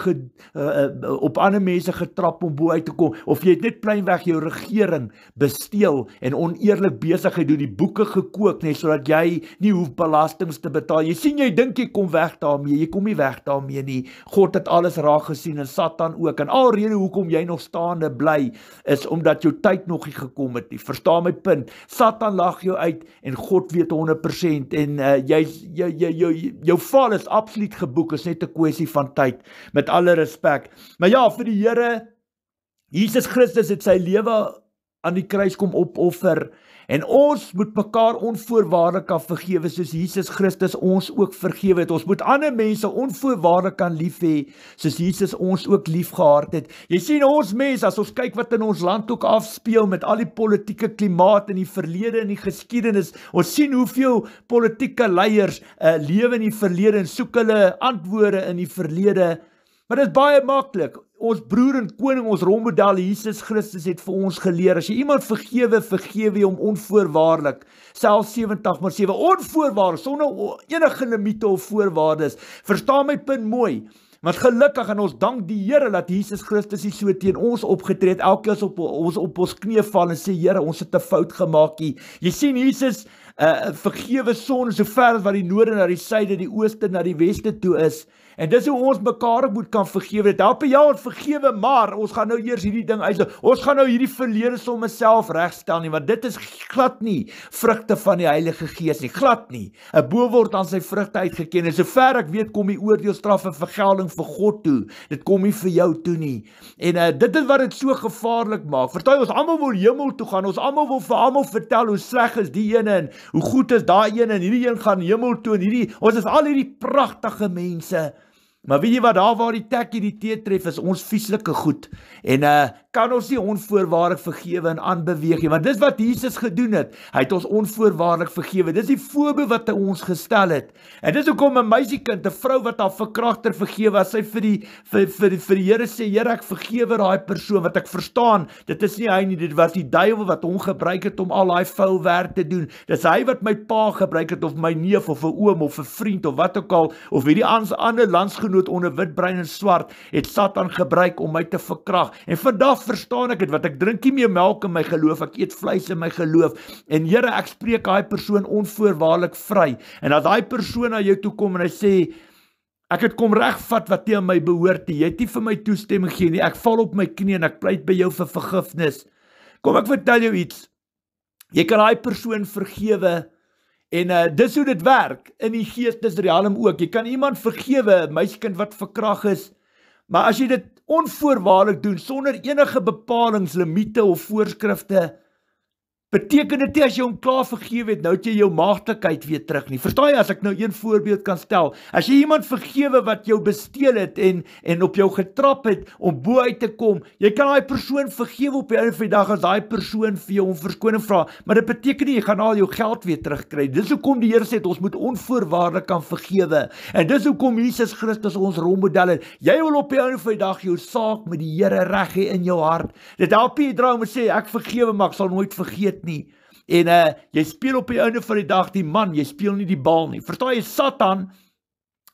op ander mense getrap om bo uit te kom, of jy het net pleinweg jou regering besteel en oneerlik besigheid doen, die boeke gekook, net sodat jy nie hoef belastings te betaal. Jy sien, jy dink jy kom weg daarmee, jy kom nie weg daarmee nie. God het alles raak gesien en Satan ook, en alrede hoekom jy nog staande bly, is omdat jou tyd nog nie gekom het nie. Verstaan my punt? Satan lag jou uit en God weet 100% en jou val is absoluut geboek, is net 'n kwessie van tyd, met alle respek. Maar ja, vir die Here, Jesus Christus het sy lewe aan die kruis kom opoffer, en ons moet mekaar onvoorwaardelik kan vergewe, soos Jesus Christus ons ook vergewe het. Ons moet ander mense onvoorwaardelik kan lief hê, soos Jesus ons ook lief gehad het. Jy sien, ons mense, as ons kyk wat in ons land ook afspeel, met al die politieke klimaat in die verlede en die geskiedenis, ons sien hoeveel politieke leiers lewe in die verlede en soek hulle antwoorde in die verlede. Maar dit is baie maklik. Ons broer en koning, ons rolmodel Jesus Christus het vir ons geleer, as jy iemand vergewe, vergewe jy hom onvoorwaardelik, selfs 70/7, onvoorwaardelik, sonder enige limiete of voorwaardes. Verstaan my punt mooi, want gelukkig, en ons dank die Here dat Jesus Christus nie so teen ons opgetree het, elke keer ons op ons knie val en sê, Here, ons het 'n fout gemaak hier. Jy sien, Jesus vergewe sonde so ver as wat die noorde na die suide, die ooste na die weste toe is. En dis hoe ons mekaar moet kan vergewe. Dit help ja, ons vergewe, maar ons gaan nou eers hierdie ding uit. Ons gaan nou hierdie verlede sommer self regstel nie, want dit is glad nie vrugte van die Heilige Gees nie, glad nie. 'n Boom word aan sy vrugte uitgeken, en sover ek weet kom die oordeelstraf en vergelding vir God toe. Dit kom nie vir jou toe nie. En dit is wat dit so gevaarlik maak. Verstaan, ons almal wil hemel toe gaan. Ons almal wil vir almal vertel hoe sleg is die ene en hoe goed is daai een, en hierdie een gaan hemel toe, en ons is al hierdie pragtige mense. Maar weet jy wat, daar waar die tekkie die tee tref, is ons vieslike goed, en kan ons nie onvoorwaardelik vergewe en aanbeweeg nie, want dis wat Jesus gedoen het, hy het ons onvoorwaardelik vergewe, dis die voorbeeld wat hy ons gestel het, en dis hoekom 'n meisiekind, 'n vrou wat haar verkragter vergewe, as sy vir die Here sê, Here, ek vergewe daai persoon, wat ek verstaan, dit is nie hy nie, dit was die duiwel wat hom gebruik het om al daai vuil werk te doen, dis hy wat my pa gebruik het, of my neef, of 'n oom, of 'n vriend, of wat ook al, of hierdie ander landsgenoot onder wit, bruin en swart, het Satan gebruik om my te verkrag, en vandag verstaan ek het, want ek drink nie meer melk in my geloof, ek eet vleis in my geloof, en Here, ek spreek daai persoon onvoorwaardelik vry, en as daai persoon na jou toe kom en hy sê, ek het kom regvat wat nie aan my behoort nie, jy het nie vir my toestemming gegee nie, ek val op my knie en ek pleit by jou vir vergifnis, kom ek vertel jou iets, jy kan daai persoon vergewe, en dis hoe dit werk, in die geestesrealm ook, jy kan iemand vergewe, 'n meisiekind wat verkrag is, maar as jy dit onvoorwaardelik doen, sonder enige bepalings, limite of voorskrifte, beteken dit nie as jy hom klaar vergewe het, nou het jy jou maagdelikheid weer terug nie. Verstaan jy, as ek nou een voorbeeld kan stel, as jy iemand vergewe wat jou besteel het en op jou getrap het om bo uit te kom, jy kan daai persoon vergewe op die einde van die dag as daai persoon vir jou om verskoning vra, maar dit beteken nie jy gaan al jou geld weer terugkry. Dis hoekom die Here sê ons moet onvoorwaardelik kan vergewe. En dis hoekom Jesus Christus ons rolmodel het. Jy wil op die einde van die dag jou saak met die Here reg hê in jou hart. Dit help nie draai om te sê ek vergewe, maar ek sal nooit vergeet nie. En jy speel op die einde van die dag die man, jy speel nie die bal nie. Verstaan jy, Satan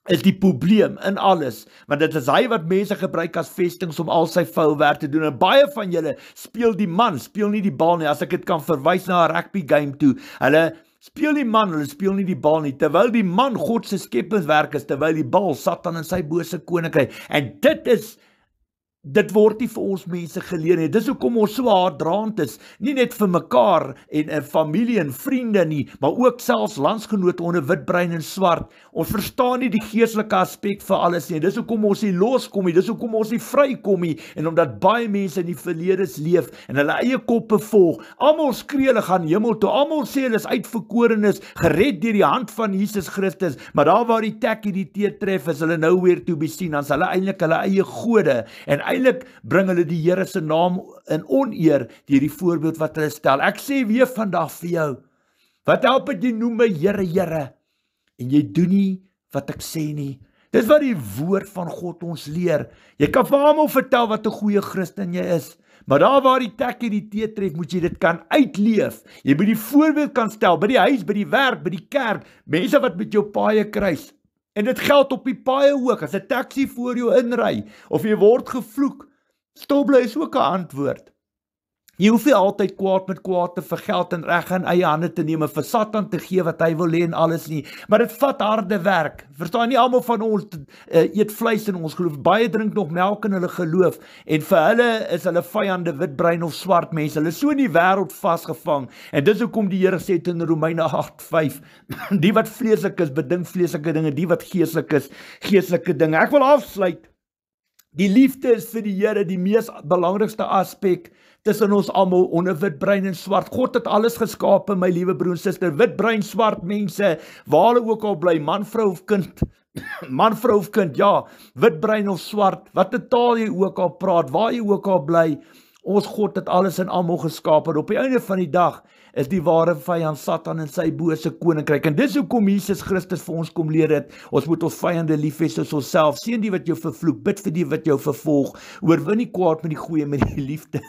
is die probleem in alles, want dit is hy wat mense gebruik as vestings om al sy vuil werk te doen, en baie van julle speel die man, speel nie die bal nie, as ek dit kan verwys na 'n rugby game toe, hulle speel die man, hulle speel nie die bal nie, terwyl die man God se skepingswerk is, terwyl die bal Satan en sy bose koninkryk, en dit word nie vir ons mense geleer nie. Dis hoekom ons so haatdraand is, nie net vir mekaar en familie en vriende nie, maar ook selfs landsgenote onder wit, bruin en swart. Ons verstaan nie die geestelike aspek vir alles nie. Dis hoekom ons nie loskom nie, dis hoekom ons nie vrykom nie, en omdat baie mense in die verledes leef en hulle eie koppe volg. Almal skree hulle gaan hemel toe, almal sê hulle is uitverkorenes, gered deur die hand van Jesus Christus, maar daar waar die tekkie die tee tref, is hulle nowhere to be seen, dan is hulle eintlik hulle eie gode, en eintlik bring hulle die Here se naam in oneer deur die voorbeeld wat hulle stel. Ek sê weer vandag vir jou, Wat help dit jy noem my Here, Here, en jy doen nie wat ek sê nie? Dis wat die woord van God ons leer. Jy kan vir almal vertel wat 'n goeie Christen jy is, maar daar waar die tek en die tee tref, moet jy dit kan uitleef. Jy moet die voorbeeld kan stel, by die huis, by die werk, by die kerk, mense wat met jou paaie kruis. En dit geld op die paaie ook, as 'n taxi voor jou inry, of jy word gevloek, stopbly is ook 'n antwoord. Jy hoef nie altyd kwaad met kwaad te vergeld en reg in eie hande te neem en vir Satan te gee wat hy wil hê en alles nie, maar dit vat harde werk. Verstaan, nie almal van ons eet vleis in ons geloof, baie drink nog melk in hulle geloof, en vir hulle is hulle vyande witbrein of swart mense, hulle is so in die wêreld vasgevang, en dis hoekom die Here sê in Romeine 8:5, die wat vleeslik is, bedink vleeslike dinge, die wat geestelik is, geestelike dinge. Ek wil afsluit. Die liefde is vir die Here die mees belangrikste aspek tussen ons almal onder witbrein en swart. God het alles geskape, my liewe broer en suster, witbrein, swart mense, waar hulle ook al bly, man, vrou of kind, man, vrou of kind, ja, witbrein of swart, wat 'n taal jy ook al praat, waar jy ook al bly, ons God het alles in almal geskaap, en op die einde van die dag is die ware vyand Satan en sy bose koninkryk, en dis hoekom Jesus Christus vir ons kom leer het, ons moet ons vyande lief hê soos onsself, seën die wat jou vervloek, bid vir die wat jou vervolg, oorwin die kwaad met die goeie, met die liefde,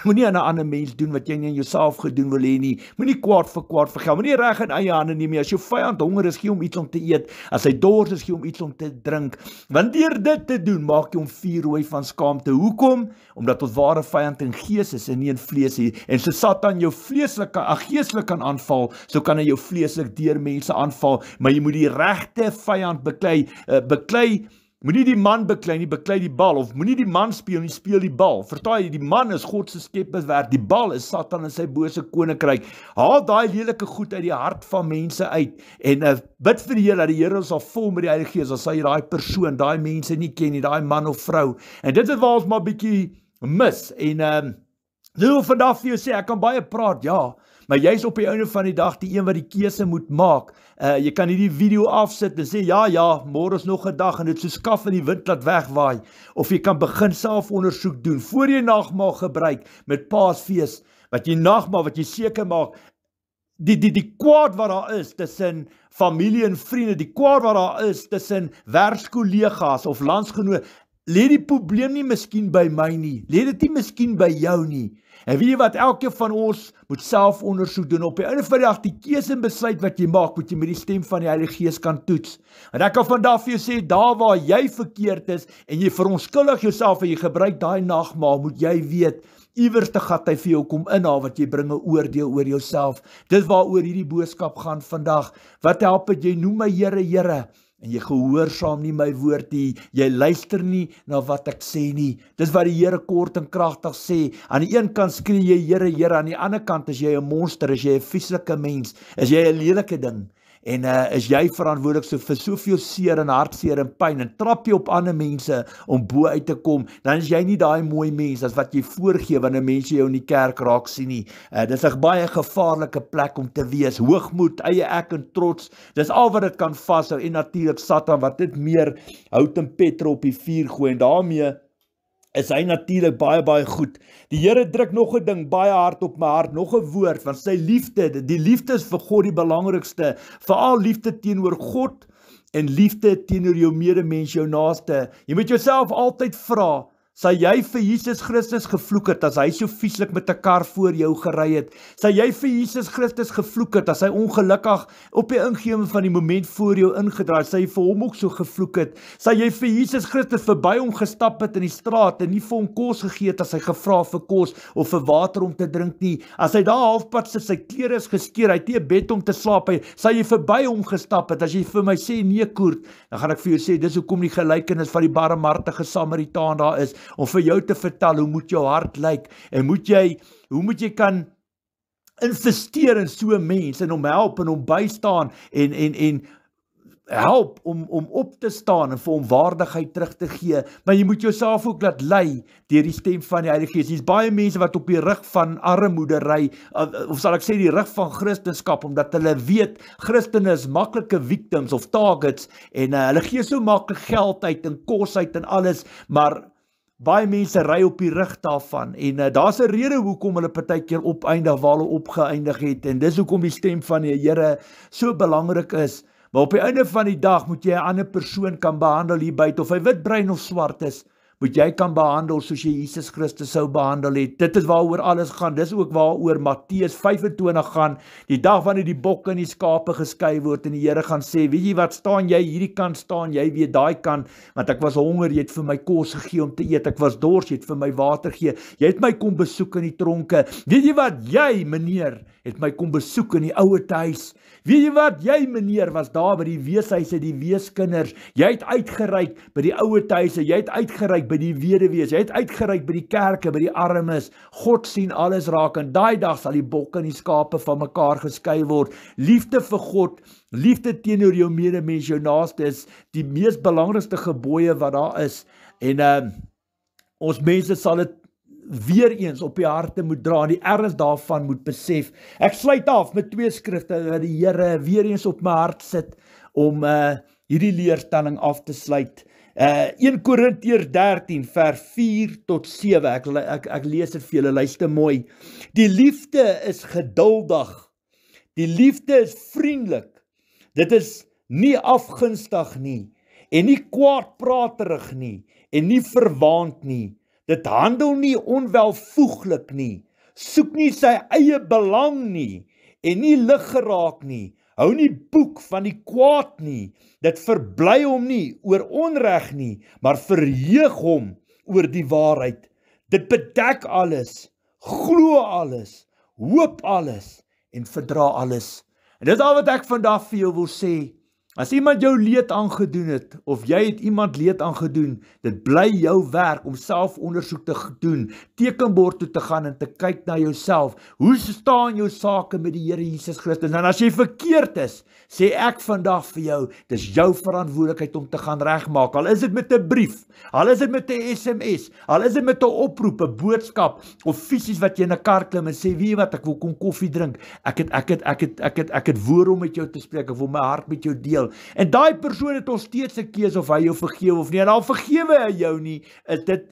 moenie aan 'n ander mens doen wat jy nie aan jouself gedoen wil hê nie, moenie kwaad vir kwaad vergeld, moenie reg in eie hande neem nie, as jou vyand honger is, gee hom iets om te eet, as hy dors is, gee hom iets om te drink, want deur dit te doen, maak jy hom vuurrooi van skaamte. Hoekom? Omdat ons ware vyand in gees is en nie in vlees nie, en so Satan jou geestelik kan aanval, so kan hy jou vleeslik deur mense aanval, maar jy moet die regte vyand beklei, moenie die man beklei nie, beklei die bal, of moenie die man speel nie, speel die bal. Verstaan jy, die man is God se skeppingswerk, die bal is Satan en sy bose koninkryk. Haal daai lelike goed uit die hart van mense uit, en bid vir die Here, dat die Here ons sal vul met die Heilige Gees, as hy daai persoon, daai mense nie ken nie, daai man of vrou, en dit is waar ons maar bietjie mis, en ek wil vandag vir jou sê, ek kan baie praat, ja, maar jy is op die einde van die dag die een wat die keuse moet maak. Jy kan hierdie video afsit en sê, ja, môre is nog 'n dag, en dit so skaf in die wind laat wegwaai, of jy kan begin self ondersoek doen, voor jy nagmaal gebruik, met Paasfees, wat jy seker maak, die kwaad wat daar is, tussen familie en vriende, die kwaad wat daar is, tussen werkskollegas, of landsgenoot, lê die probleem nie miskien by my nie, lê dit nie miskien by jou nie, en weet jy wat, elke van ons moet self ondersoek doen, op die einde van die dag, die keuse en besluit wat jy maak, moet jy met die stem van die Heilige Gees kan toets, en ek kan vandag vir jou sê, daar waar jy verkeerd is, en jy verontskuldig jouself, en jy gebruik daai nagmaal, moet jy weet, iewers te gat hy vir jou kom inhaal, wat jy bring 'n oordeel oor jouself. Dis waaroor hierdie boodskap gaan vandag. Wat help dit jy noem my Here, Here, en jy gehoorsaam nie my woord nie, jy luister nie na wat ek sê nie. Dis wat die Here kort en kragtig sê. Aan die een kant skree jy Here, Here, aan die ander kant is jy 'n monster, is jy 'n vieslike mens, is jy 'n lelike ding. En is jy verantwoordelik vir soveel seer en hartseer en pyn, en trap jy op ander mense om bo uit te kom, dan is jy nie daai mooi mens as wat jy voorgee wanneer mense jou in die kerk raak sien nie. Dis 'n baie gevaarlike plek om te wees. Hoogmoed, eie ek en trots, dis al wat dit kan vashou, en natuurlik Satan wat dit meer hout en petrol op die vuur gooi, en daarmee is hy natuurlik baie goed. Die Here druk nog 'n ding baie hard op my hart, nog 'n woord, want sy liefde, die liefde is vir God die belangrikste, veral liefde teenoor God, en liefde teenoor jou medemens, jou naaste. Jy moet jouself altyd vra, sal jy vir Jesus Christus gevloek het, as hy so vieslik met 'n kar voor jou gery het? Sal jy vir Jesus Christus gevloek het, as hy ongelukkig op die ingewing van die moment voor jou ingedraai, sal jy vir hom ook so gevloek het? Sal jy vir Jesus Christus verby hom gestap het in die straat, en nie vir hom kos gegee het, as hy gevra vir kos, of vir water om te drink nie? As hy daar halfpad sit, sy klere is geskeur, hy het nie 'n bed om te slaap, sal jy verby hom gestap het? As jy vir my sê, nee Koert, dan gaan ek vir jou sê, dis hoekom die gelykenis van die barmhartige Samaritaan daar is, om vir jou te vertel, hoe moet jou hart lyk, en hoe moet jy kan investeer in so 'n mens, en hom help, en hom bystaan, en help om op te staan, en vir hom waardigheid terug te gee, maar jy moet jouself ook laat lei, deur die stem van die Heilige Gees. Hier's baie mense wat op die rug van armoede ry, of sal ek sê die rug van Christendom, omdat hulle weet, Christene is maklike victims of targets, en hulle gee so maklik geld uit, en kos uit, en alles, maar baie mense ry op die rug daarvan, en daar's 'n rede hoekom hulle partykeer opeindig waar hulle opgeëindig het, en dis hoekom die stem van die Here so belangrik is. Maar op die einde van die dag moet jy 'n ander persoon kan behandel hier buite, of hy wit, bruin of swart is, moet jy kan behandel soos jy Jesus Christus sou behandel het. Dit is waaroor alles gaan. Dis ook waaroor Matteus 25 gaan, die dag wanneer die bokke en die skape geskei word, en die Here gaan sê, weet jy wat, staan jy hierdie kant, staan jy weer daai kant, want ek was honger, jy het vir my kos gegee om te eet, ek was dors, jy het vir my water gegee, jy het my kom besoek in die tronke, weet jy wat, jy meneer, het my kom besoek in die ouete huis, weet jy wat, jy meneer was daar by die weeshuise, die weeskinders, jy het uitgereik by die ouete huise, jy het uitgereik by die weduwees, jy het uitgereik by die kerke, by die armes. God sien alles raak, en daai dag sal die bokke en die skape van mekaar geskei word. Liefde vir God, liefde teenoor jou medemens, jou naaste, is die mees belangrikste gebooie wat daar is, en ons mense sal dit weer eens op die harte moet dra, en die erns daarvan moet besef. Ek sluit af met 2 skrifte wat die Here weer eens op my hart sit, om hierdie leerstelling af te sluit. 1 Korintiërs 13 vers 4 tot 7, ek lees dit vir julle, luister mooi. Die liefde is geduldig, die liefde is vriendelik, dit is nie afgunstig nie, en nie kwaadpraterig nie, en nie verwaand nie, dit handel nie onwelvoeglik nie, soek nie sy eie belang nie, en nie lig geraak nie, hou nie boek van die kwaad nie, dit verbly hom nie oor onreg nie, maar verheug hom oor die waarheid. Dit bedek alles, glo alles, hoop alles, en verdra alles. En dit is al wat ek vandag vir jou wil sê. As iemand jou leed aangedoen het, of jy het iemand leed aangedoen, dit bly jou werk om selfondersoek te doen, tekenbord toe te gaan en te kyk na jouself. Hoe staan jou sake met die Here Jesus Christus? En as jy verkeerd is, sê ek vandag vir jou, dis jou verantwoordelikheid om te gaan regmaak. Al is dit met 'n brief, al is dit met 'n SMS, al is dit met 'n oproep, 'n boodskap, of fisies wat jy in 'n kar klim en sê, weet jy wat, ek wil kom koffie drink, ek het woorde om met jou te spreek, ek wil my hart met jou deel. En daai persoon het nog steeds 'n keuse of hy jou vergewe of nie, en al vergewe hy jou nie, is dit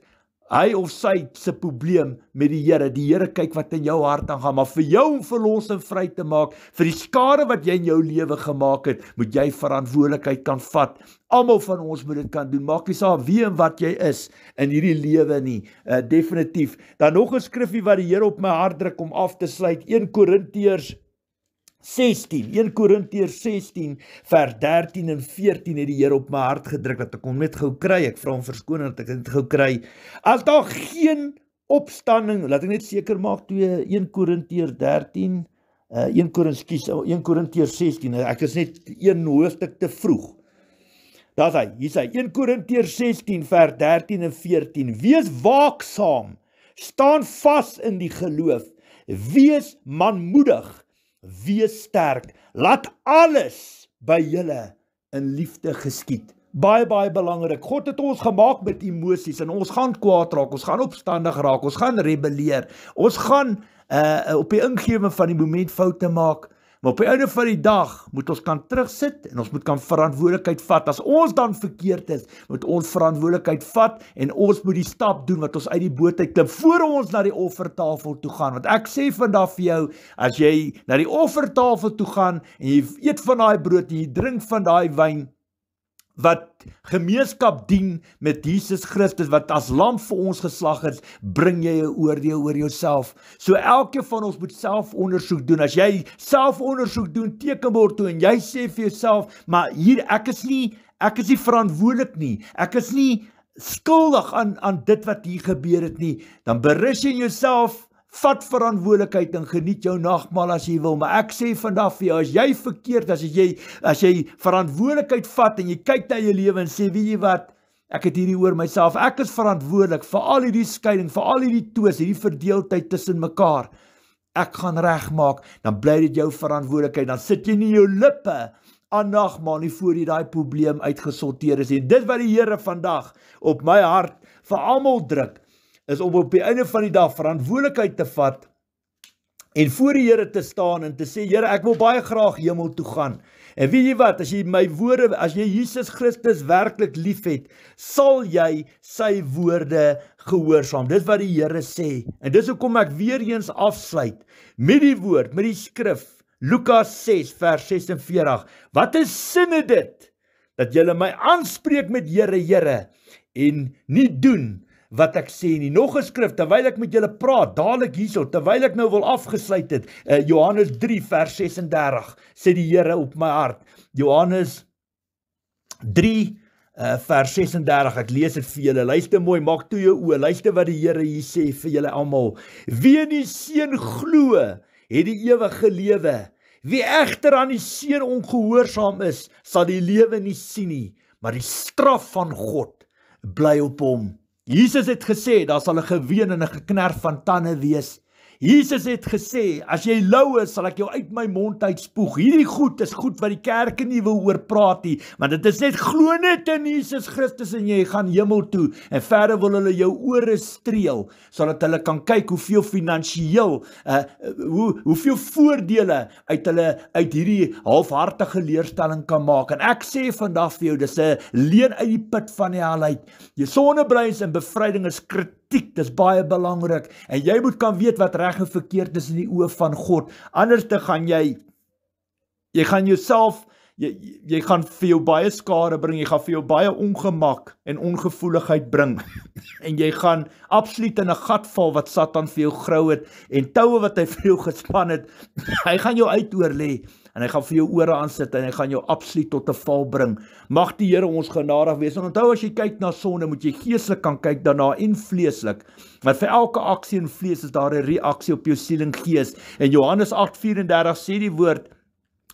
hy of sy se probleem met die Here. Die Here kyk wat in jou hart aangaan, maar vir jou om verlos en vry te maak, vir die skade wat jy in jou lewe gemaak het, moet jy verantwoordelikheid kan vat. Almal van ons moet dit kan doen, maak nie saak wie en wat jy is in hierdie lewe nie, definitief. Dan nog 'n skrifgie wat die Here op my hart druk om af te sluit, 1 Korintiërs 16 vers 13 en 14 het die Here op my hart gedruk, dat ek hom net gou kry, ek vra hom verskoning dat ek dit gou kry. As daar geen opstanding, laat ek net seker maak, 1 Korintiërs 16, ek is net een hoofstuk te vroeg. Daar is hy, hier is hy, 1 Korintiërs 16 vers 13 en 14, wees waaksaam, staan vas in die geloof, wees manmoedig, wees sterk, laat alles by julle in liefde geskied. Baie belangrik, God het ons gemaak met emosies, en ons gaan kwaad raak, ons gaan opstandig raak, ons gaan rebelleer, ons gaan op die ingewing van die moment foute maak, maar op die einde van die dag moet ons kan terugsit, en ons moet kan verantwoordelikheid vat. As ons dan verkeerd is, moet ons verantwoordelikheid vat, en ons moet die stap doen wat ons uit die boot uit klim, voor ons na die offertafel toe gaan. Want ek sê vandag vir jou, as jy na die offertafel toe gaan, en jy eet van daai brood, en jy drink van daai wyn, wat gemeenskap dien met Jesus Christus, wat as lam vir ons geslag is, bring jy 'n oordeel oor jouself. So elke van ons moet selfondersoek doen. As jy selfondersoek doen, tekenbord toe, en jy sê vir jouself, maar hier, ek is nie verantwoordelik nie, ek is nie skuldig aan dit wat hier gebeur het nie, dan berus jy in jouself, vat verantwoordelikheid en geniet jou nagmaal as jy wil, maar ek sê vandag vir jou, as jy verkeerd, as jy verantwoordelikheid vat en jy kyk na jou lewe en sê, weet jy wat, ek het hierdie oor myself, ek is verantwoordelik vir al hierdie skeiding, vir al hierdie twis, hierdie verdeeldheid tussen mekaar, ek gaan regmaak, dan bly dit jou verantwoordelikheid, dan sit jy nie jou lippe aan nagmaal nie voor jy daai probleem uitgesorteer is, en dit wat die Here vandag op my hart vir almal druk, is om op die einde van die dag verantwoordelikheid te vat en voor die Here te staan en te sê, Here, ek wil baie graag hemel toe gaan. En weet jy wat, as jy my woorde, as jy Jesus Christus werklik lief het, sal jy sy woorde gehoorsaam. Dis wat die Here sê. En dis hoekom ek weer eens afsluit met die woord, met die skrif, Lukas 6 vers 46. Wat is sin in dit? Dat julle my aanspreek met Here, Here, en nie doen wat ek sê nie. Nog 'n skrif, terwyl ek met julle praat, dadelik hierso, terwyl ek nou wil afgesluit het, Johannes 3 vers 36, sê die Here op my hart. Johannes 3 vers 36, ek lees dit vir julle, luister mooi, maak toe jou oë, luister wat die Here hier sê vir julle almal. Wie in die Seun glo, het die ewige lewe. Wie egter aan die Seun ongehoorsaam is, sal die lewe nie sien nie, maar die straf van God bly op hom. Jesus het gesê, daar sal 'n geween en 'n geknerf van tande wees. Jesus het gesê, as jy lou is, sal ek jou uit my mond uitspoeg. Hierdie goed is goed wat die kerke nie wil oor praat nie, want dit is net glo net in Jesus Christus en jy gaan hemel toe. En verder wil hulle jou ore streel, sodat hulle kan kyk hoeveel finansiëel, hoeveel voordele uit hierdie halfhartige leerstelling kan maak. En ek sê vandag vir jou, dis 'n leen uit die put van die hel uit. Jou sondebreins en bevryding is kritiek, dis baie belangrik, en jy moet kan weet wat reg en verkeerd is in die oë van God, anders te gaan jy gaan jouself, jy gaan vir jou baie skade bring, jy gaan vir jou baie ongemak en ongevoeligheid bring, en jy gaan absoluut in 'n gat val wat Satan vir jou grou het, en toue wat hy vir jou gespan het, hy gaan jou uitoorlê, en hy gaan vir jou ore aansit, en hy gaan jou absoluut tot 'n val bring. Mag die Here ons genadig wees. En onthou, as jy kyk na sonde, moet jy geestelik kan kyk daarna en vleeslik. Want vir elke aksie in vlees is daar 'n reaksie op jou siel en gees. En Johannes 8:34 sê die woord,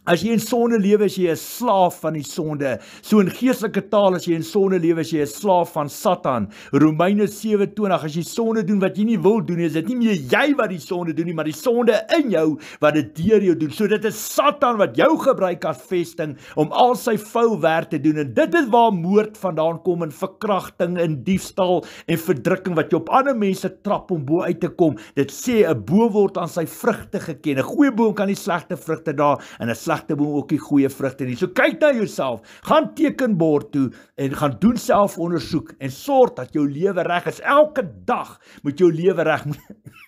as jy in sonde lewe, is jy 'n slaaf van die sonde. So in geestelike taal, as jy in sonde lewe, is jy 'n slaaf van Satan. Romeine 7:20, as jy sonde doen wat jy nie wil doen nie, is dit nie meer jy wat die sonde doen nie, maar die sonde in jou wat dit deur jou doen. So dit is Satan wat jou gebruik as vesting om al sy vuil werk te doen. En dit is waar moord vandaan kom, en verkrachting, en diefstal, en verdrukking, wat jy op ander mense trap om bo uit te kom. Dit sê, 'n boom word aan sy vrugte geken. 'n Goeie boom kan nie slegte vrugte dra, en 'n slegte boom ook nie goeie vrugte nie. So kyk na jouself, gaan tekenbord toe en gaan doen selfondersoek en sorg dat jou lewe reg is. Elke dag moet jou lewe reg,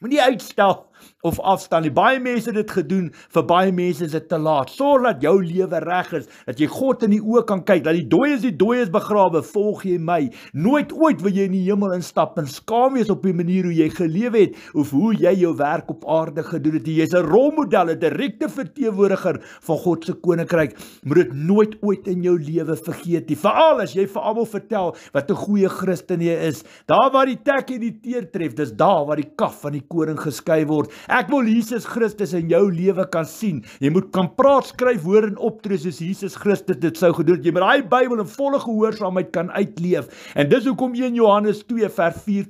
moenie uitstel of afstaan nie. Baie mense het dit gedoen, vir baie mense is dit te laat. Sorg dat jou lewe reg is, dat jy God in die oë kan kyk, dat die dooies begrawe, volg jy my. Nooit ooit wil jy in die hemel instap en skaam wees op die manier hoe jy gelewe het, of hoe jy jou werk op aarde gedoen het. Jy is 'n rolmodel, 'n direkte verteenwoordiger van God se koninkryk. Moet dit nooit ooit in jou lewe vergeet nie. Veral as jy vir almal vertel wat 'n goeie Christen jy is. Daar waar die tek en die teer tref, dis daar waar die kaf van die koring geskei word. Ek wil Jesus Christus in jou lewe kan sien. Jy moet kan praat, skryf, hoor en optree soos Jesus Christus dit sou gedoen het. Jy moet daai Bybel in volle gehoorsaamheid kan uitleef. En dis hoekom 1 Johannes 2 vers 4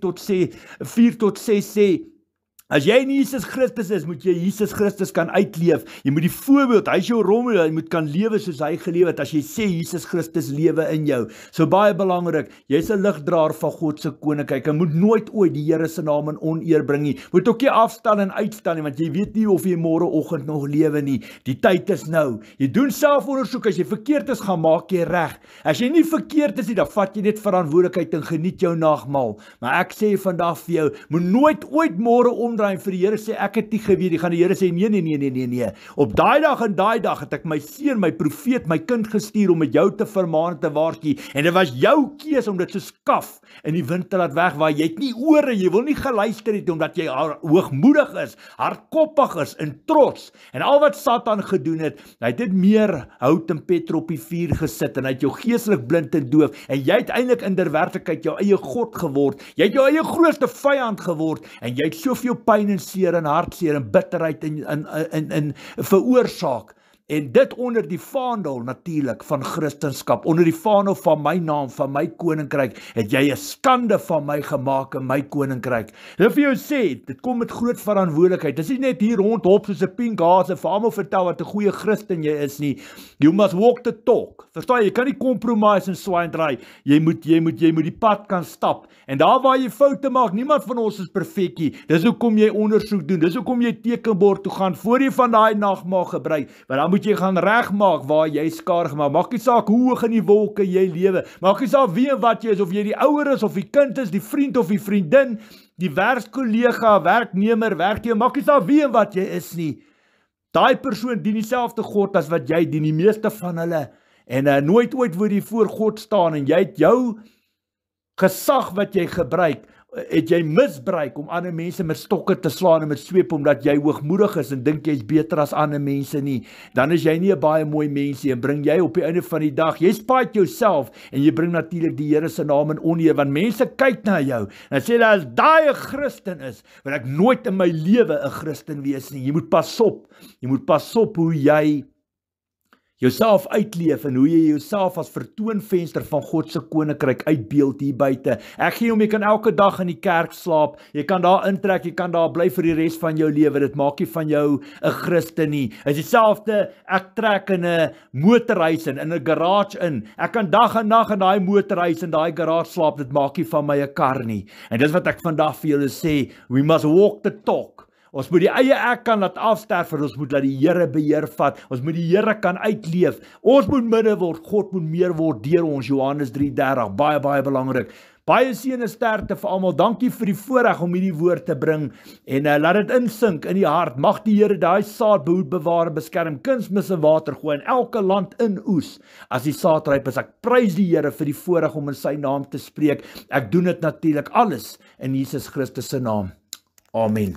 tot 6 sê, as jy in Jesus Christus is, moet jy Jesus Christus kan uitleef. Jy moet die voorbeeld, hy is jou rolmodel, jy moet kan lewe soos hy geleef het, as jy sê Jesus Christus lewe in jou. So baie belangrik, jy is 'n ligdraer van God se koninkryk, en moet nooit ooit die Here se naam in oneer bring nie. Moet ook nie afstaan en uitstaan nie, want jy weet nie of jy môreoggend nog lewe nie. Die tyd is nou. Jy doen selfondersoek, as jy verkeerd is, gaan maak jy reg. As jy nie verkeerd is nie, dan vat jy net verantwoordelikheid en geniet jou nagmaal. Maar ek sê vandag vir jou, moet nooit ooit môre omdraai en vir die Here sê, ek het nie geweet. Die gaan die Here sê, nee. Op daai dag en daai dag het ek my seun, my profeet, my kind gestuur om met jou te vermaan en te waarsku. En dit was jou keuse om dit so skaf in die wind te laat wegwaai. Jy het nie ore, jy wil nie geluister het, omdat jy hoogmoedig is, hardkoppig is, en trots. En al wat Satan gedoen het, hy het dit meer hout en petrol op die vuur gesit, en hy het jou geestelik blind en doof, en jy het eintlik in der werklikheid jou eie God geword. Jy het jou eie grootste vyand geword, en jy het soveel pyn en seer en hartseer en bitterheid en veroorsaak, En dit onder die vaandel natuurlik van Christendom, onder die vaandel van my naam, van my koninkryk, het jy 'n skande van my gemaak in my koninkryk. Ek vir jou sê, dit kom met groot verantwoordelikheid. Dis nie net hier rondhop soos 'n pink haas en vir almal vertel wat 'n goeie Christen jy is nie. You must walk the talk. Verstaan jy kan nie compromise en swine draai. Jy moet die pad kan stap. En daar waar jy foute maak, niemand van ons is perfek nie. Dis hoekom jy ondersoek doen. Dis hoekom jy tekenbord toe gaan voor jy van daai nagmaal gebruik. Want dan moet jy gaan regmaak waar jy skade gemaak. Maak nie saak hoe hoog in die wolke jy lewe. Maak nie saak wie en wat jy is, of jy die ouer is of die kind is, die vriend of die vriendin, die werkskollega, werknemer, werkgewer, maak nie saak wie en wat jy is nie. Daai persoon dien dieselfde God as wat jy dien, die meeste van hulle. En nooit ooit word jy voor God staan en jy het jou gesag wat jy gebruik, het jy misbruik om ander mense met stokke te slaan en met sweep omdat jy hoogmoedig is en dink jy's beter as ander mense nie. Dan is jy nie 'n baie mooi mens nie en bring jy op die einde van die dag, jy spaait jouself en jy bring natuurlik die Here se naam in oneer, want mense kyk na jou en sê dat as daai 'n Christen is, wil ek nooit in my lewe 'n Christen wees nie. Jy moet pas op. Jy moet pas op hoe jy jouself uitleef en hoe jy jouself as vertoonvenster van God se koninkryk uitbeeld hier buite. Ek gee hom, jy kan elke dag in die kerk slaap, jy kan daar intrek, jy kan daar bly vir die res van jou lewe, dit maak nie van jou 'n Christen nie. Is dieselfde, ek trek in 'n motorhuis in 'n garage in, ek kan dag en nag in daai motorhuis en daai garage slaap, dit maak nie van my 'n kar nie. En dis wat ek vandag vir julle sê, we must walk the talk. Ons moet die eie ek kan laat afsterf en ons moet laat die Here beheer vat. Ons moet die Here kan uitleef. Ons moet midde word, God moet meer word deur ons, Johannes 3:30, baie belangrik. Baie seën en sterkte vir almal. Dankie vir die voorreg om hierdie woord te bring en laat dit insink in die hart. Mag die Here daai saad behoed, bewaar en beskerm, kunsmis en water gooi in elke land in oes as die saad ryp is. Ek prys die Here vir die voorreg om in sy naam te spreek. Ek doen dit natuurlik alles in Jesus Christus se naam. Amen.